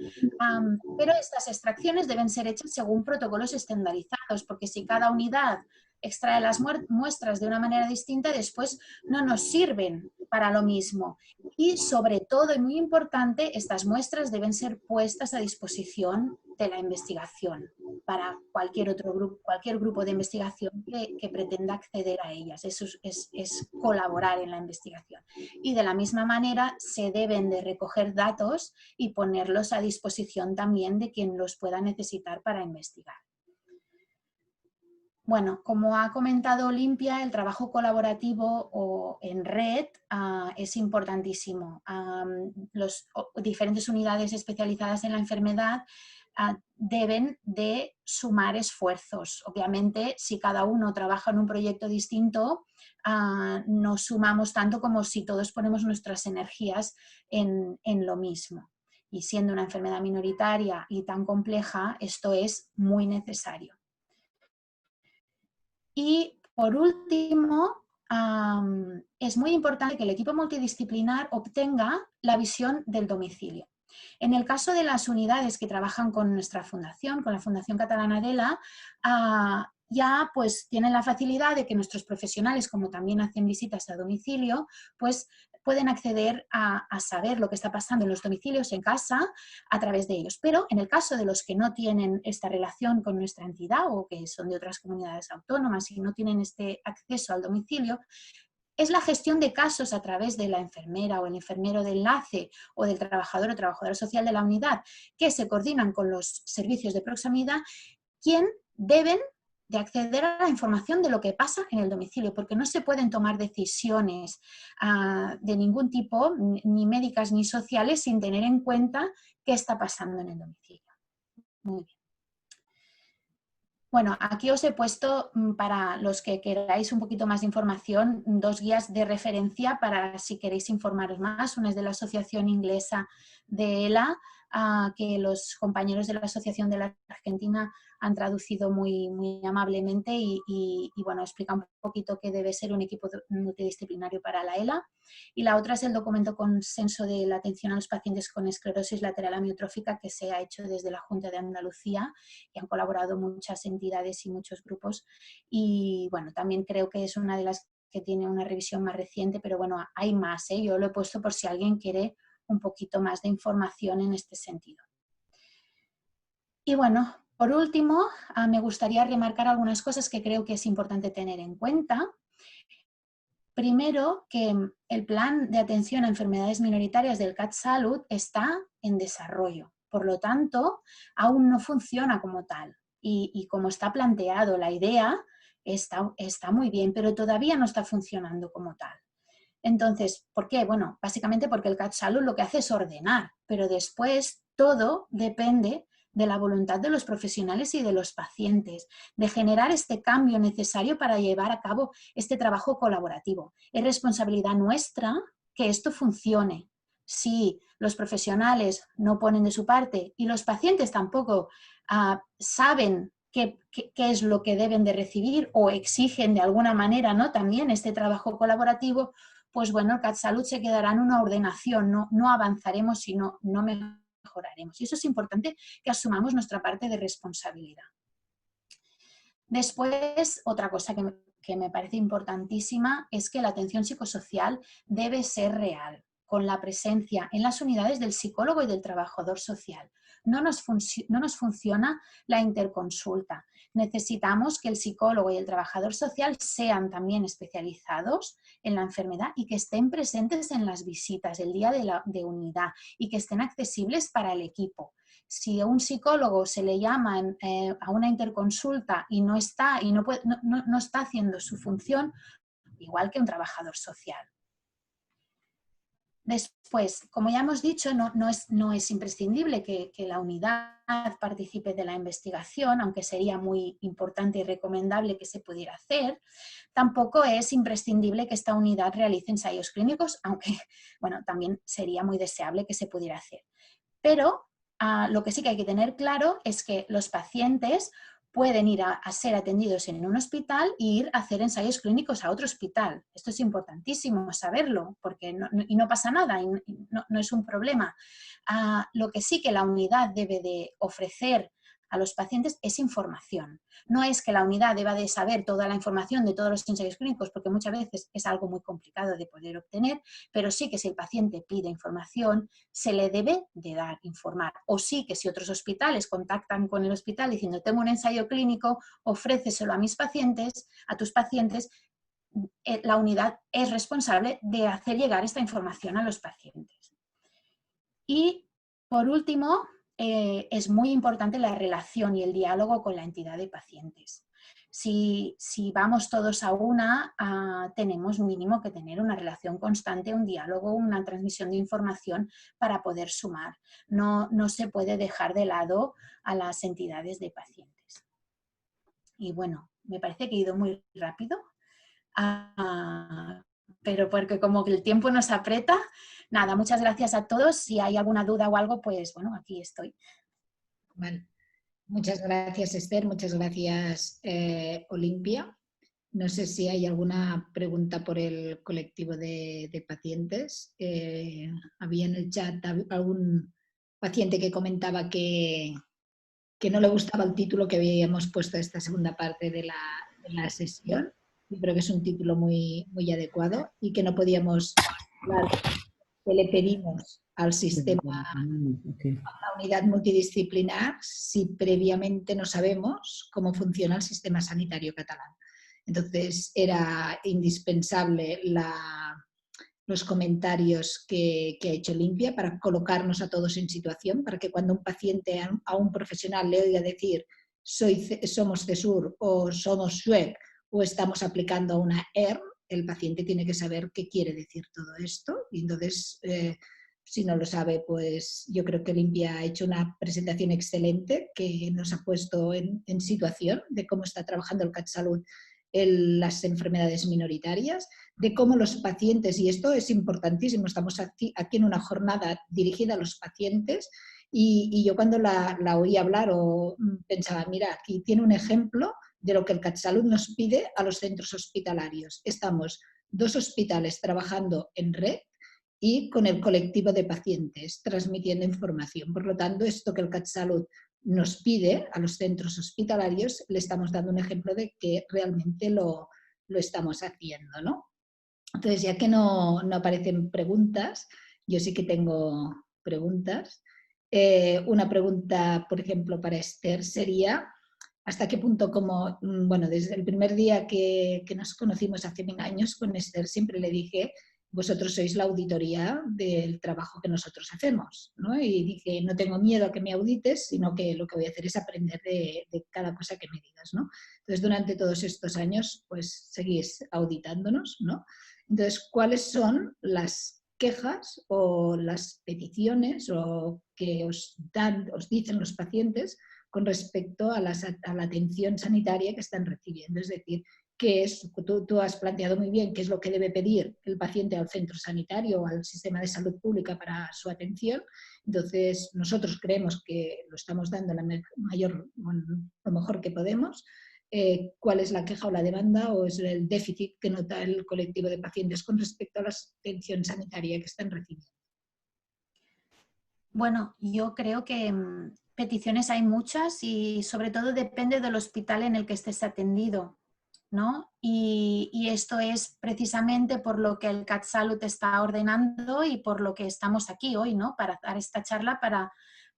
pero estas extracciones deben ser hechas según protocolos estandarizados, porque si cada unidad extrae las muestras de una manera distinta, después no nos sirven para lo mismo. Y sobre todo, y muy importante, estas muestras deben ser puestas a disposición de la investigación para cualquier grupo de investigación que pretenda acceder a ellas. Eso es colaborar en la investigación. Y de la misma manera se deben de recoger datos y ponerlos a disposición también de quien los pueda necesitar para investigar. Bueno, como ha comentado Olimpia, el trabajo colaborativo o en red es importantísimo. Las diferentes unidades especializadas en la enfermedad deben de sumar esfuerzos. Obviamente, si cada uno trabaja en un proyecto distinto, no sumamos tanto como si todos ponemos nuestras energías en lo mismo. Y siendo una enfermedad minoritaria y tan compleja, esto es muy necesario. Y por último, es muy importante que el equipo multidisciplinar obtenga la visión del domicilio. En el caso de las unidades que trabajan con nuestra fundación, con la Fundación Catalana d'ELA, ya pues tienen la facilidad de que nuestros profesionales, como también hacen visitas a domicilio, pues pueden acceder a saber lo que está pasando en los domicilios en casa a través de ellos. Pero en el caso de los que no tienen esta relación con nuestra entidad o que son de otras comunidades autónomas y no tienen este acceso al domicilio, es la gestión de casos a través de la enfermera o el enfermero de enlace o del trabajador o trabajadora social de la unidad que se coordinan con los servicios de proximidad, quien deben de acceder a la información de lo que pasa en el domicilio, porque no se pueden tomar decisiones de ningún tipo, ni médicas ni sociales, sin tener en cuenta qué está pasando en el domicilio. Muy bien. Bueno, aquí os he puesto, para los que queráis un poquito más de información, 2 guías de referencia para si queréis informaros más. Una es de la Asociación Inglesa de ELA, que los compañeros de la Asociación de la Argentina han traducido muy, muy amablemente y bueno, explica un poquito qué debe ser un equipo multidisciplinario para la ELA. Y la otra es el documento Consenso de la atención a los pacientes con esclerosis lateral amiotrófica, que se ha hecho desde la Junta de Andalucía y han colaborado muchas entidades y muchos grupos. Y bueno, también creo que es una de las que tiene una revisión más reciente, pero bueno, hay más, ¿eh? Yo lo he puesto por si alguien quiere un poquito más de información en este sentido. Y bueno, por último, me gustaría remarcar algunas cosas que creo que es importante tener en cuenta. Primero, que el plan de atención a enfermedades minoritarias del CatSalut está en desarrollo. Por lo tanto, aún no funciona como tal. Y como está planteado, la idea está muy bien, pero todavía no está funcionando como tal. Entonces, ¿por qué? Bueno, básicamente porque el CatSalut lo que hace es ordenar, pero después todo depende de la voluntad de los profesionales y de los pacientes, de generar este cambio necesario para llevar a cabo este trabajo colaborativo. Es responsabilidad nuestra que esto funcione. Si los profesionales no ponen de su parte y los pacientes tampoco saben qué es lo que deben de recibir o exigen de alguna manera, ¿no?, también este trabajo colaborativo, pues bueno, el CatSalut se quedará en una ordenación, no avanzaremos y no mejoraremos. Y eso es importante, que asumamos nuestra parte de responsabilidad. Después, otra cosa que me parece importantísima es que la atención psicosocial debe ser real, con la presencia en las unidades del psicólogo y del trabajador social. No nos funciona la interconsulta. Necesitamos que el psicólogo y el trabajador social sean también especializados en la enfermedad y que estén presentes en las visitas el día de unidad y que estén accesibles para el equipo. Si a un psicólogo se le llama a una interconsulta y no está haciendo su función, igual que un trabajador social. Después, como ya hemos dicho, no es imprescindible que la unidad participe de la investigación, aunque sería muy importante y recomendable que se pudiera hacer. Tampoco es imprescindible que esta unidad realice ensayos clínicos, aunque bueno, también sería muy deseable que se pudiera hacer. Pero lo que sí que hay que tener claro es que los pacientes pueden ir a ser atendidos en un hospital e ir a hacer ensayos clínicos a otro hospital. Esto es importantísimo saberlo, porque no pasa nada, y no es un problema. Lo que sí que la unidad debe de ofrecer a los pacientes es información. No es que la unidad deba de saber toda la información de todos los ensayos clínicos, porque muchas veces es algo muy complicado de poder obtener, pero sí que si el paciente pide información, se le debe de dar, informar. O sí que si otros hospitales contactan con el hospital diciendo tengo un ensayo clínico, ofréceselo a mis pacientes, a tus pacientes, la unidad es responsable de hacer llegar esta información a los pacientes. Y por último, es muy importante la relación y el diálogo con la entidad de pacientes. Si vamos todos a una, tenemos mínimo que tener una relación constante, un diálogo, una transmisión de información para poder sumar. No se puede dejar de lado a las entidades de pacientes. Y bueno, me parece que he ido muy rápido, pero porque como que el tiempo nos aprieta. Nada, muchas gracias a todos. Si hay alguna duda o algo, pues bueno, aquí estoy. Vale. Muchas gracias, Esther. Muchas gracias, Olimpia. No sé si hay alguna pregunta por el colectivo de pacientes. Había en el chat algún paciente que comentaba que que no le gustaba el título que habíamos puesto a esta segunda parte de la sesión. Yo creo que es un título muy, muy adecuado y que no podíamos hablar que le pedimos al sistema, a la unidad multidisciplinar, si previamente no sabemos cómo funciona el sistema sanitario catalán. Entonces era indispensable los comentarios que ha hecho Limpia para colocarnos a todos en situación, para que cuando un paciente a un profesional le oiga decir somos CESUR o somos SUEC o estamos aplicando una ERM, el paciente tiene que saber qué quiere decir todo esto. Y entonces, si no lo sabe, pues yo creo que Limpia ha hecho una presentación excelente que nos ha puesto en situación de cómo está trabajando el CatSalut en las enfermedades minoritarias, de cómo los pacientes, y esto es importantísimo, estamos aquí en una jornada dirigida a los pacientes y yo cuando la oí hablar pensaba, mira, aquí tiene un ejemplo de lo que el CatSalut nos pide a los centros hospitalarios. Estamos 2 hospitales trabajando en red y con el colectivo de pacientes transmitiendo información. Por lo tanto, esto que el CatSalut nos pide a los centros hospitalarios, le estamos dando un ejemplo de que realmente lo estamos haciendo, ¿no? Entonces, ya que no aparecen preguntas, yo sí que tengo preguntas. Una pregunta, por ejemplo, para Esther sería, ¿hasta qué punto, bueno, desde el primer día que nos conocimos hace 1000 años con Esther, siempre le dije, vosotros sois la auditoría del trabajo que nosotros hacemos, ¿no? Y dije, no tengo miedo a que me audites, sino que lo que voy a hacer es aprender de cada cosa que me digas, ¿no? Entonces, durante todos estos años, pues seguís auditándonos, ¿no? Entonces, ¿cuáles son las quejas o las peticiones o que os dicen los pacientes con respecto a la atención sanitaria que están recibiendo? Es decir, ¿qué es? Tú has planteado muy bien qué es lo que debe pedir el paciente al centro sanitario o al sistema de salud pública para su atención. Entonces, nosotros creemos que lo estamos dando lo mejor que podemos. ¿Cuál es la queja o la demanda o es el déficit que nota el colectivo de pacientes con respecto a la atención sanitaria que están recibiendo? Bueno, yo creo que peticiones hay muchas y sobre todo depende del hospital en el que estés atendido, ¿no? Y esto es precisamente por lo que el CatSalut está ordenando y por lo que estamos aquí hoy, ¿no? Para dar esta charla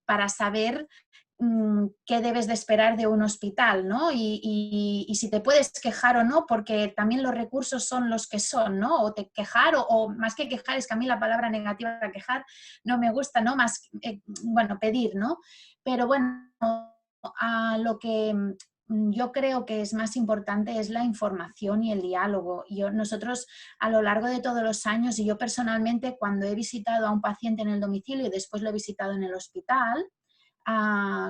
para saber qué debes de esperar de un hospital, ¿no? Y si te puedes quejar o no, porque también los recursos son los que son, ¿no? O te quejar, o más que quejar, es que a mí la palabra negativa de quejar no me gusta, ¿no? Más, bueno, pedir, ¿no? Pero bueno, a lo que yo creo que es más importante es la información y el diálogo. Nosotros a lo largo de todos los años, y yo personalmente cuando he visitado a un paciente en el domicilio y después lo he visitado en el hospital,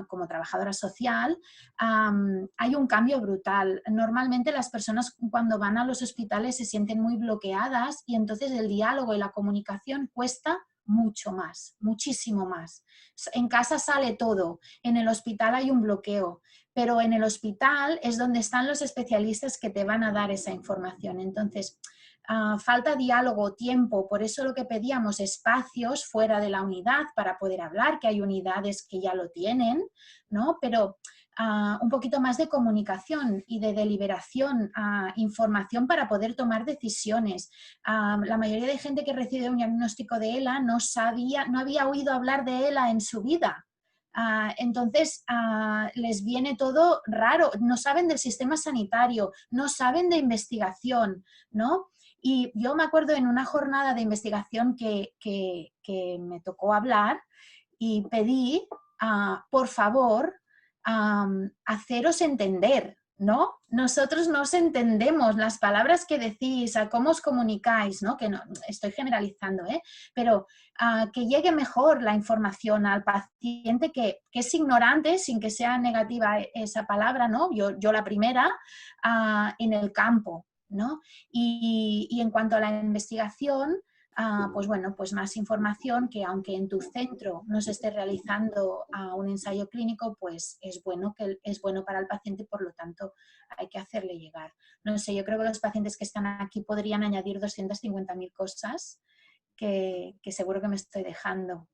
como trabajadora social, hay un cambio brutal. Normalmente las personas cuando van a los hospitales se sienten muy bloqueadas y entonces el diálogo y la comunicación cuesta mucho más, muchísimo más. En casa sale todo, en el hospital hay un bloqueo, pero en el hospital es donde están los especialistas que te van a dar esa información. Entonces, falta diálogo, tiempo, por eso lo que pedíamos, espacios fuera de la unidad para poder hablar, que hay unidades que ya lo tienen, ¿no? Pero un poquito más de comunicación y de deliberación, información para poder tomar decisiones. La mayoría de gente que recibe un diagnóstico de ELA no había oído hablar de ELA en su vida. Entonces les viene todo raro, no saben del sistema sanitario, no saben de investigación, ¿no? Y yo me acuerdo en una jornada de investigación que me tocó hablar y pedí, por favor, haceros entender, ¿no? Nosotros no os entendemos las palabras que decís, a cómo os comunicáis, ¿no? Que no, estoy generalizando, pero que llegue mejor la información al paciente que es ignorante, sin que sea negativa esa palabra, ¿no? Yo la primera, en el campo, ¿no? Y en cuanto a la investigación, pues bueno, pues más información que aunque en tu centro no se esté realizando un ensayo clínico, pues es bueno para el paciente, por lo tanto hay que hacerle llegar. No sé, yo creo que los pacientes que están aquí podrían añadir 250.000 cosas que seguro que me estoy dejando.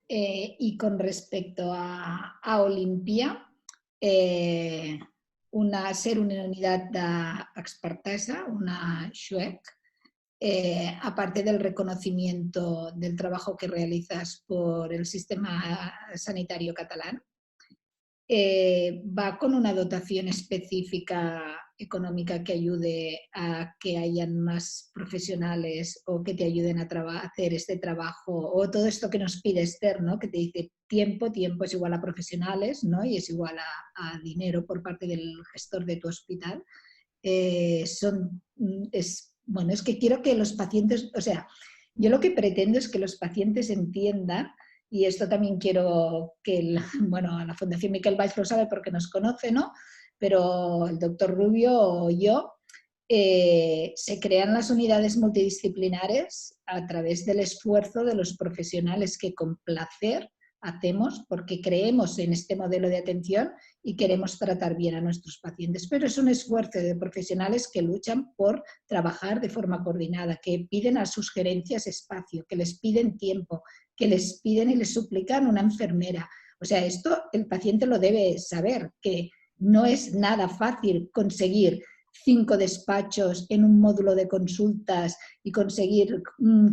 Y con respecto a Olimpia, ser una unidad d'expertesa, una SHUEC, aparte del reconocimiento del trabajo que realizas por el sistema sanitario catalán, va con una dotación específica económica que ayude a que hayan más profesionales o que te ayuden a hacer este trabajo, o todo esto que nos pide Esther, ¿no? Que te dice tiempo es igual a profesionales, ¿no? Y es igual a dinero por parte del gestor de tu hospital. Bueno, es que quiero que los pacientes, o sea, yo lo que pretendo es que los pacientes entiendan, y esto también quiero que, bueno, a la Fundación Miquel Valls lo sabe porque nos conoce, ¿no? Pero el doctor Rubio o yo, se crean las unidades multidisciplinares a través del esfuerzo de los profesionales que con placer hacemos porque creemos en este modelo de atención y queremos tratar bien a nuestros pacientes. Pero es un esfuerzo de profesionales que luchan por trabajar de forma coordinada, que piden a sus gerencias espacio, que les piden tiempo, que les piden y les suplican una enfermera. O sea, esto el paciente lo debe saber, que no es nada fácil conseguir 5 despachos en un módulo de consultas y conseguir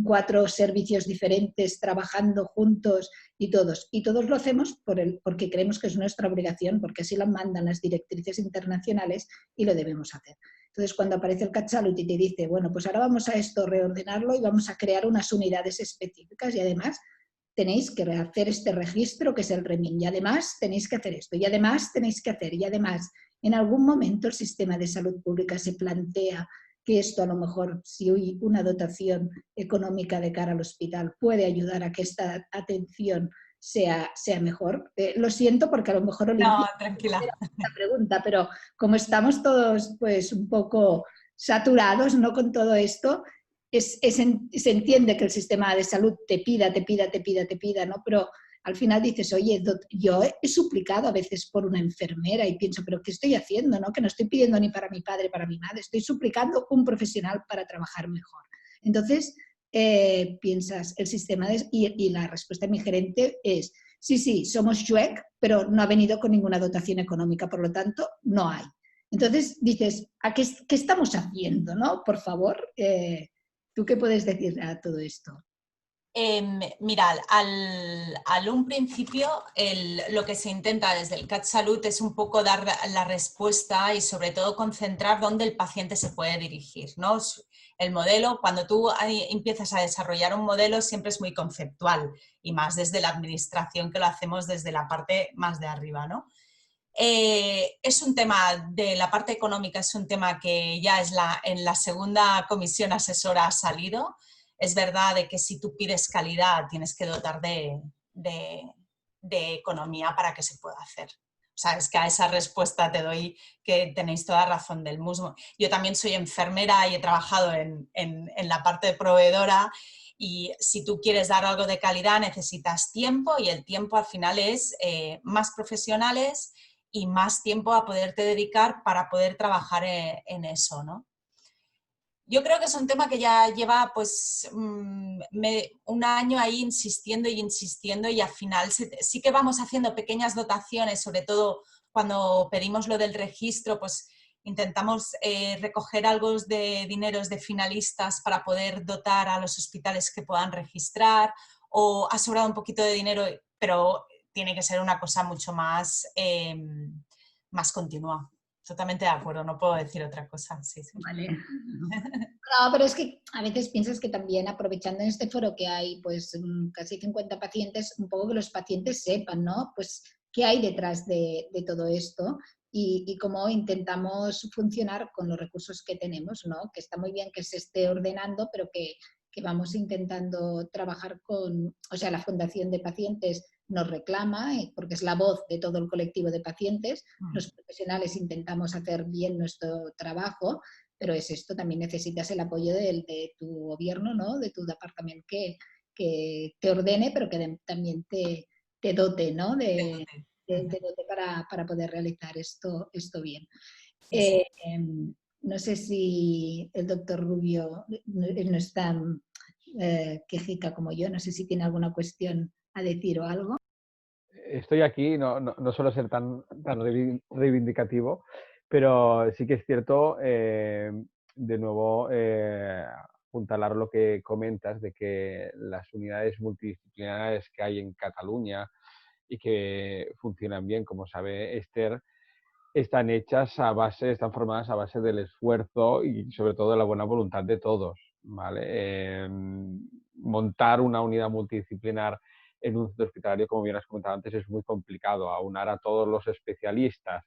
4 servicios diferentes trabajando juntos y todos. Y todos lo hacemos porque creemos que es nuestra obligación, porque así lo mandan las directrices internacionales y lo debemos hacer. Entonces, cuando aparece el CatSalut y te dice, bueno, pues ahora vamos a esto, reordenarlo y vamos a crear unas unidades específicas y además tenéis que hacer este registro que es el REMIN y además tenéis que hacer esto y además tenéis que hacer y además en algún momento el sistema de salud pública se plantea que esto a lo mejor si hay una dotación económica de cara al hospital puede ayudar a que esta atención sea mejor. Lo siento porque a lo mejor Olimpia No, tranquila. era una pregunta, pero como estamos todos pues un poco saturados, ¿no? Con todo esto, se entiende que el sistema de salud te pida, ¿no? Pero al final dices, oye, yo he suplicado a veces por una enfermera y pienso, pero ¿qué estoy haciendo? ¿No? Que no estoy pidiendo ni para mi padre, para mi madre, estoy suplicando un profesional para trabajar mejor. Entonces, piensas, el sistema y la respuesta de mi gerente es, sí, somos SHUEC, pero no ha venido con ninguna dotación económica, por lo tanto, no hay. Entonces dices, ¿qué estamos haciendo? ¿No? Por favor, ¿tú qué puedes decir a todo esto? Mirad, al un principio lo que se intenta desde el CatSalut es un poco dar la respuesta y sobre todo concentrar dónde el paciente se puede dirigir, ¿no? El modelo, cuando tú empiezas a desarrollar un modelo siempre es muy conceptual y más desde la administración que lo hacemos desde la parte más de arriba, ¿no? Es un tema de la parte económica, es un tema que ya en la segunda comisión asesora ha salido. Es verdad de que si tú pides calidad tienes que dotar de economía para que se pueda hacer. O sea, es que a esa respuesta te doy que tenéis toda razón del mismo. Yo también soy enfermera y he trabajado en la parte de proveedora y si tú quieres dar algo de calidad necesitas tiempo y el tiempo al final es más profesionales y más tiempo a poderte dedicar para poder trabajar en eso, ¿no? Yo creo que es un tema que ya lleva pues un año ahí insistiendo y al final sí que vamos haciendo pequeñas dotaciones, sobre todo cuando pedimos lo del registro, pues intentamos recoger algo de dineros de finalistas para poder dotar a los hospitales que puedan registrar o ha sobrado un poquito de dinero, pero tiene que ser una cosa mucho más, más continua. Totalmente de acuerdo, no puedo decir otra cosa. Sí. Vale. No, pero es que a veces piensas que también aprovechando en este foro que hay pues casi 50 pacientes, un poco que los pacientes sepan, ¿no? Pues qué hay detrás de todo esto y cómo intentamos funcionar con los recursos que tenemos, ¿no? Que está muy bien que se esté ordenando, pero que vamos intentando trabajar con, o sea, la Fundación de Pacientes nos reclama, porque es la voz de todo el colectivo de pacientes, los profesionales intentamos hacer bien nuestro trabajo, pero es esto, también necesitas el apoyo de tu gobierno, ¿no? De tu departamento que te ordene, pero que también te dote, ¿no? Te dote para poder realizar esto bien. Sí. No sé si el doctor Rubio no es tan quejica como yo, no sé si tiene alguna cuestión a decir o algo. Estoy aquí, no suelo ser tan reivindicativo, pero sí que es cierto, de nuevo, apuntalar lo que comentas de que las unidades multidisciplinares que hay en Cataluña y que funcionan bien, como sabe Esther, están están formadas a base del esfuerzo y sobre todo de la buena voluntad de todos, ¿vale? Montar una unidad multidisciplinar en un centro hospitalario, como bien has comentado antes, es muy complicado. Aunar a todos los especialistas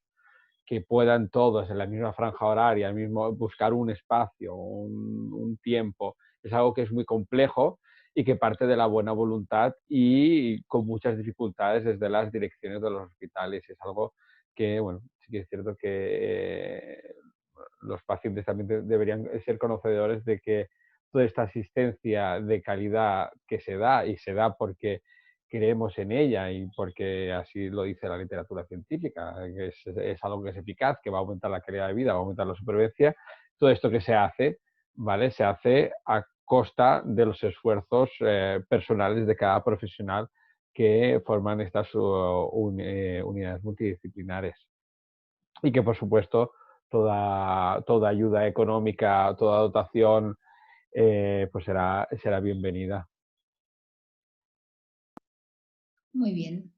que puedan todos en la misma franja horaria, mismo buscar un espacio, un tiempo, es algo que es muy complejo y que parte de la buena voluntad y con muchas dificultades desde las direcciones de los hospitales. Es algo que, bueno, sí que es cierto que los pacientes también deberían ser conocedores de que toda esta asistencia de calidad que se da, y se da porque creemos en ella y porque así lo dice la literatura científica, que es algo que es eficaz, que va a aumentar la calidad de vida, va a aumentar la supervivencia, todo esto que se hace, ¿vale? Se hace a costa de los esfuerzos personales de cada profesional que forman estas unidades multidisciplinares. Y que, por supuesto, toda ayuda económica, toda dotación, pues será bienvenida. Muy bien.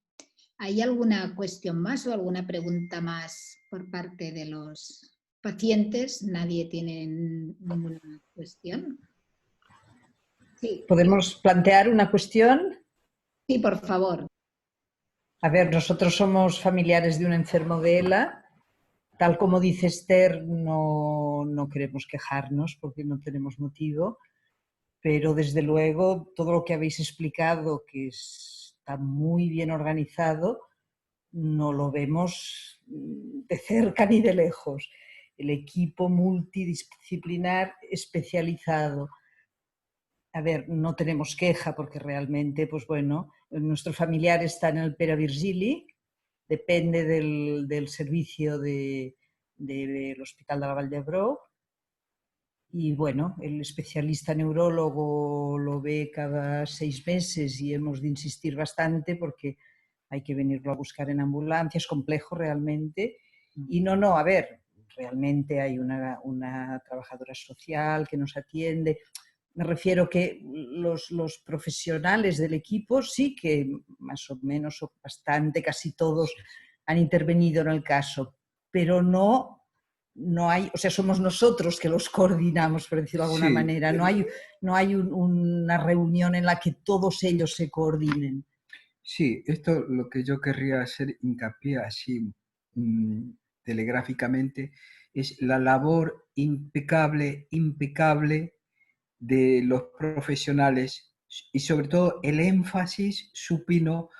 ¿Hay alguna cuestión más o alguna pregunta más por parte de los pacientes? ¿Nadie tiene ninguna cuestión? Sí, ¿Podemos plantear una cuestión? sí, por favor. A ver, nosotros somos familiares de un enfermo de ELA. Tal como dice Esther, no queremos quejarnos porque no tenemos motivo, pero desde luego todo lo que habéis explicado, que está muy bien organizado, no lo vemos de cerca ni de lejos. El equipo multidisciplinar especializado. A ver, no tenemos queja porque realmente, pues bueno, nuestro familiar está en el Pere Virgili, depende del servicio del Hospital de la Vall d'Hebron, y bueno, el especialista neurólogo lo ve cada 6 meses y hemos de insistir bastante porque hay que venirlo a buscar en ambulancia, es complejo realmente. Y a ver, realmente hay una trabajadora social que nos atiende. Me refiero que los profesionales del equipo sí que más o menos o bastante, casi todos han intervenido en el caso, pero no hay, o sea, somos nosotros que los coordinamos, por decirlo de alguna manera, no hay una reunión en la que todos ellos se coordinen. Sí, esto lo que yo querría hacer hincapié así telegráficamente es la labor impecable de los profesionales y sobre todo el énfasis supino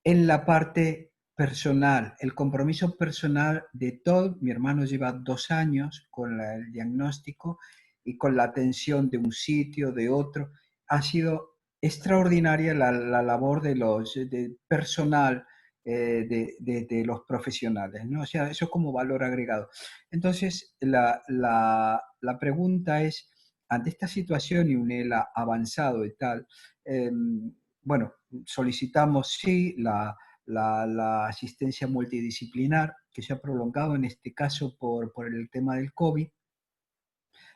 en la parte personal, el compromiso personal de todo. Mi hermano lleva 2 años con el diagnóstico y con la atención de un sitio, de otro. Ha sido extraordinaria la labor de personal de los profesionales, ¿no? O sea, eso como valor agregado. Entonces, la pregunta es, ante esta situación y un ELA avanzado y tal, bueno, solicitamos sí la asistencia multidisciplinar que se ha prolongado en este caso por el tema del COVID,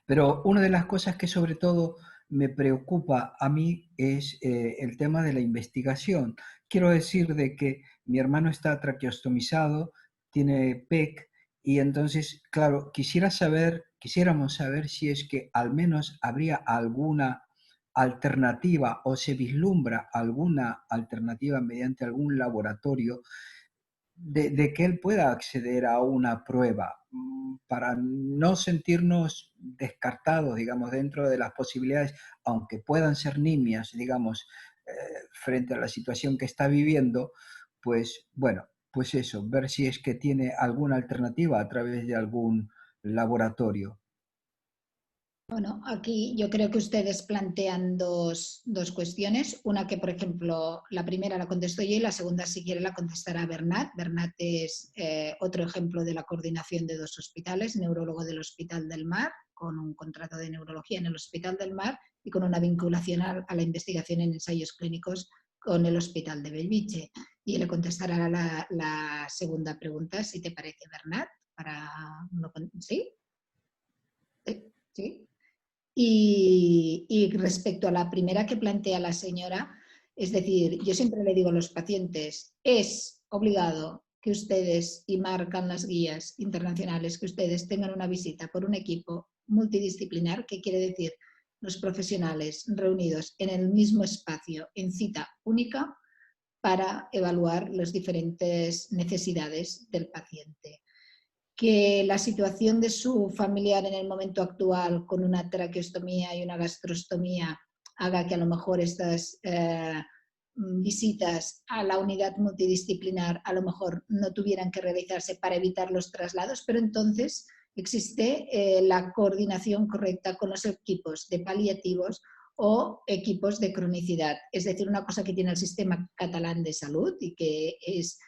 pero una de las cosas que sobre todo me preocupa a mí es el tema de la investigación. Quiero decir de que mi hermano está traqueostomizado, tiene PEC, y entonces, claro, quisiéramos saber si es que al menos habría alguna alternativa o se vislumbra alguna alternativa mediante algún laboratorio de que él pueda acceder a una prueba para no sentirnos descartados, digamos, dentro de las posibilidades, aunque puedan ser nimias, digamos, frente a la situación que está viviendo, pues bueno, pues eso, ver si es que tiene alguna alternativa a través de algún laboratorio. Bueno, aquí yo creo que ustedes plantean dos cuestiones. Una que, por ejemplo, la primera la contesto yo y la segunda, si quiere, la contestará Bernat. Bernat es otro ejemplo de la coordinación de 2 hospitales, neurólogo del Hospital del Mar, con un contrato de neurología en el Hospital del Mar y con una vinculación a la investigación en ensayos clínicos con el Hospital de Bellvitge. Y le contestará la segunda pregunta, si te parece, Bernat. ¿Sí? ¿Sí? Y respecto a la primera que plantea la señora, es decir, yo siempre le digo a los pacientes, es obligado que ustedes, y marcan las guías internacionales, que ustedes tengan una visita por un equipo multidisciplinar, que quiere decir los profesionales reunidos en el mismo espacio en cita única para evaluar las diferentes necesidades del paciente. Que la situación de su familiar en el momento actual con una traqueostomía y una gastrostomía haga que a lo mejor estas visitas a la unidad multidisciplinar a lo mejor no tuvieran que realizarse para evitar los traslados, pero entonces existe la coordinación correcta con los equipos de paliativos o equipos de cronicidad. Es decir, una cosa que tiene el sistema catalán de salud y que es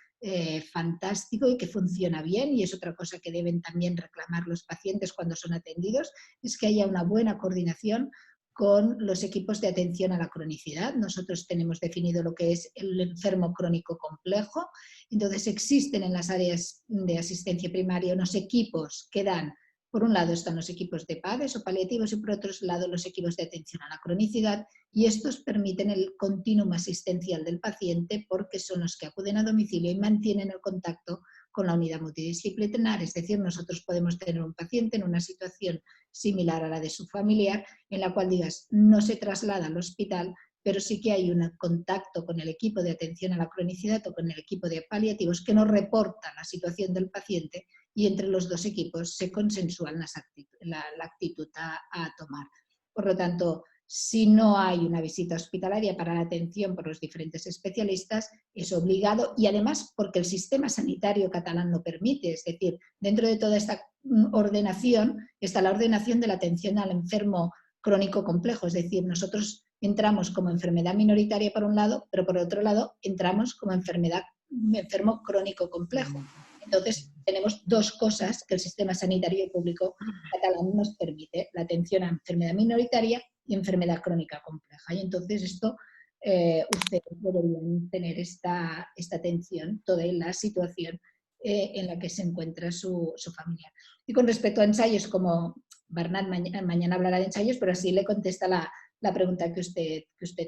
fantástico y que funciona bien, y es otra cosa que deben también reclamar los pacientes cuando son atendidos, es que haya una buena coordinación con los equipos de atención a la cronicidad. Nosotros tenemos definido lo que es el enfermo crónico complejo, entonces existen en las áreas de asistencia primaria unos equipos que dan, por un lado están los equipos de PADES o paliativos y por otro lado los equipos de atención a la cronicidad, y estos permiten el continuum asistencial del paciente porque son los que acuden a domicilio y mantienen el contacto con la unidad multidisciplinar. Es decir, nosotros podemos tener un paciente en una situación similar a la de su familiar, en la cual digas, no se traslada al hospital, pero sí que hay un contacto con el equipo de atención a la cronicidad o con el equipo de paliativos que nos reporta la situación del paciente, y entre los dos equipos se consensúan la actitud a tomar. Por lo tanto, si no hay una visita hospitalaria para la atención por los diferentes especialistas, es obligado, y además porque el sistema sanitario catalán lo permite. Es decir, dentro de toda esta ordenación está la ordenación de la atención al enfermo crónico complejo. Es decir, nosotros entramos como enfermedad minoritaria por un lado, pero por otro lado entramos como enfermo crónico complejo. Entonces, tenemos dos cosas que el sistema sanitario público catalán nos permite: la atención a enfermedad minoritaria y enfermedad crónica compleja. Y entonces esto, ustedes deberían tener esta atención, toda la situación en la que se encuentra su familiar. Y con respecto a ensayos, como Bernat mañana hablará de ensayos, pero así le contesta la pregunta que usted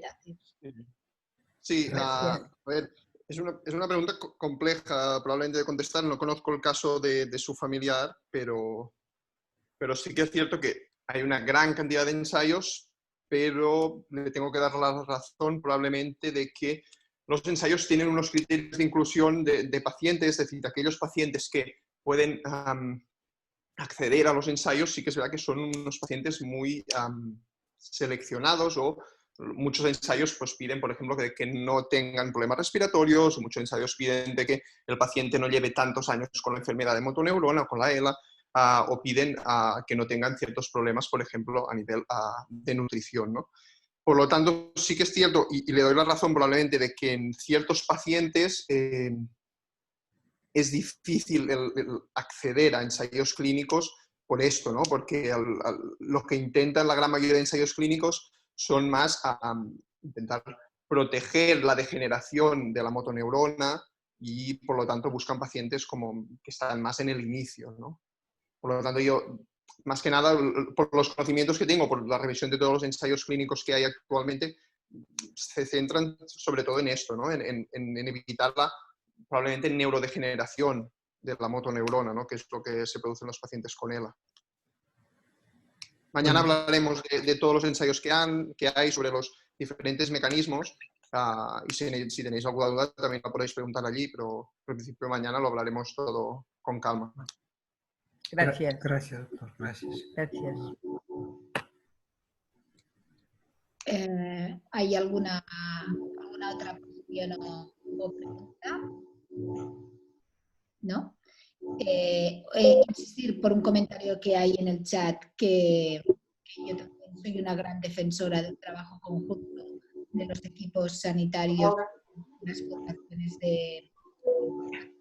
hace. Sí, a ver, es una pregunta compleja probablemente de contestar. No conozco el caso de su familiar, pero sí que es cierto que hay una gran cantidad de ensayos, pero le tengo que dar la razón probablemente de que los ensayos tienen unos criterios de inclusión de pacientes, es decir, aquellos pacientes que pueden acceder a los ensayos, sí que es verdad que son unos pacientes muy seleccionados, o muchos ensayos pues piden, por ejemplo, que no tengan problemas respiratorios, o muchos ensayos piden de que el paciente no lleve tantos años con la enfermedad de motoneurona o con la ELA, o piden que no tengan ciertos problemas, por ejemplo, a nivel de nutrición, ¿no? Por lo tanto, sí que es cierto, y le doy la razón probablemente, de que en ciertos pacientes es difícil el acceder a ensayos clínicos por esto, ¿no? Porque lo que intentan la gran mayoría de ensayos clínicos son más intentar proteger la degeneración de la motoneurona, y por lo tanto buscan pacientes como que están más en el inicio, ¿no? Por lo tanto, yo, más que nada, por los conocimientos que tengo, por la revisión de todos los ensayos clínicos que hay actualmente, se centran sobre todo en esto, ¿no? En evitar probablemente neurodegeneración de la motoneurona, ¿no? Que es lo que se produce en los pacientes con ELA. Mañana hablaremos de todos los ensayos que hay sobre los diferentes mecanismos, y si tenéis alguna duda también la podéis preguntar allí, pero al principio mañana lo hablaremos todo con calma. Gracias. Gracias, doctor. Gracias. Gracias. ¿Hay alguna otra cuestión o pregunta? ¿No? Insistir por un comentario que hay en el chat, que yo también soy una gran defensora del trabajo conjunto de los equipos sanitarios en las poblaciones de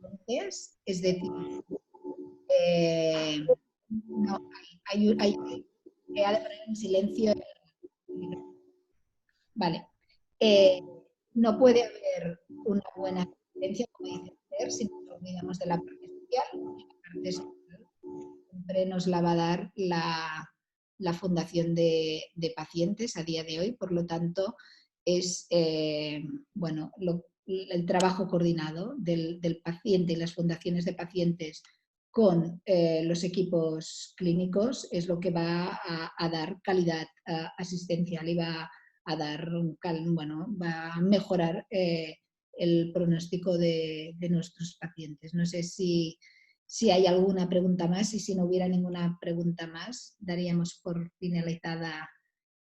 pacientes. Es decir, no, ha de poner en silencio. Vale. no puede haber una buena asistencia, como dice Esther, si nos olvidamos de la parte social. La parte social siempre nos la va a dar la Fundación de Pacientes a día de hoy, por lo tanto, es bueno, el trabajo coordinado del paciente y las fundaciones de pacientes con los equipos clínicos es lo que va a dar calidad asistencial y va a dar, bueno, va a mejorar el pronóstico de nuestros pacientes. No sé si hay alguna pregunta más, y si no hubiera ninguna pregunta más, daríamos por finalizada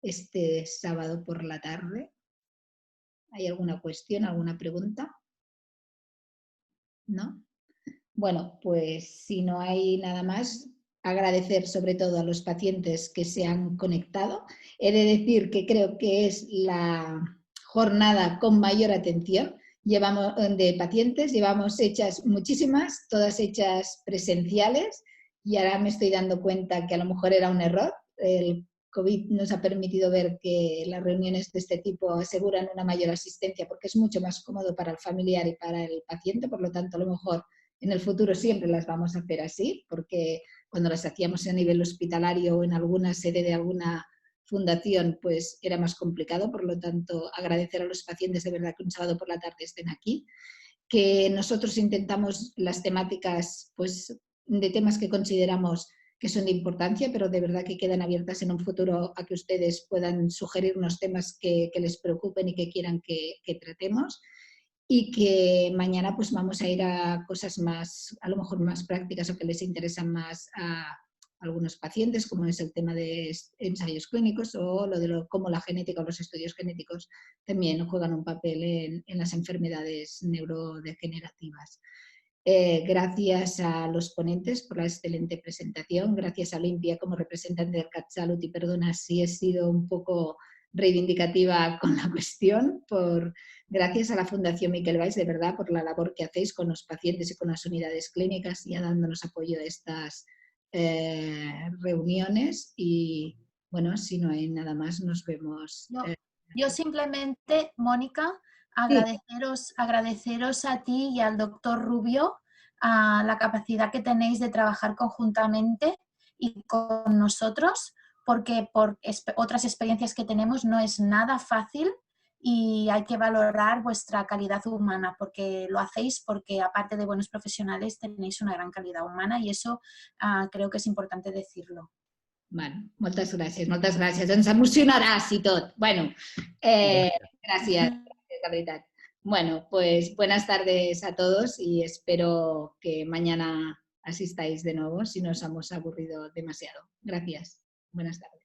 este sábado por la tarde. ¿Hay alguna cuestión, alguna pregunta? ¿No? Bueno, pues si no hay nada más, agradecer sobre todo a los pacientes que se han conectado. He de decir que creo que es la jornada con mayor atención de pacientes. Llevamos hechas muchísimas, todas hechas presenciales, y ahora me estoy dando cuenta que a lo mejor era un error. El COVID nos ha permitido ver que las reuniones de este tipo aseguran una mayor asistencia porque es mucho más cómodo para el familiar y para el paciente, por lo tanto a lo mejor en el futuro siempre las vamos a hacer así, porque cuando las hacíamos a nivel hospitalario o en alguna sede de alguna fundación, pues era más complicado. Por lo tanto, agradecer a los pacientes de verdad que un sábado por la tarde estén aquí, que nosotros intentamos las temáticas, pues de temas que consideramos que son de importancia, pero de verdad que quedan abiertas en un futuro a que ustedes puedan sugerirnos temas que les preocupen y que quieran que tratemos. Y que mañana pues vamos a ir a cosas más, a lo mejor más prácticas o que les interesan más a algunos pacientes, como es el tema de ensayos clínicos o lo de cómo la genética o los estudios genéticos también juegan un papel en las enfermedades neurodegenerativas. Gracias a los ponentes por la excelente presentación, gracias a Olimpia como representante del CatSalut, y perdona si he sido un poco reivindicativa con la cuestión, gracias a la Fundación Miquel Valls, de verdad, por la labor que hacéis con los pacientes y con las unidades clínicas y dándonos apoyo a estas reuniones. Y bueno, si no hay nada más, nos vemos. Yo simplemente, Mónica, agradeceros a ti y al doctor Rubio a la capacidad que tenéis de trabajar conjuntamente y con nosotros, porque por otras experiencias que tenemos no es nada fácil y hay que valorar vuestra calidad humana, porque lo hacéis porque aparte de buenos profesionales tenéis una gran calidad humana, y eso creo que és importante decirlo. Bueno, moltes gràcies. Ens emocionaràs i tot. Bueno, gracias, la verdad. Bueno, pues buenas tardes a todos y espero que mañana asistáis de nuevo si no os hemos aburrido demasiado. Gracias. Buenas tardes.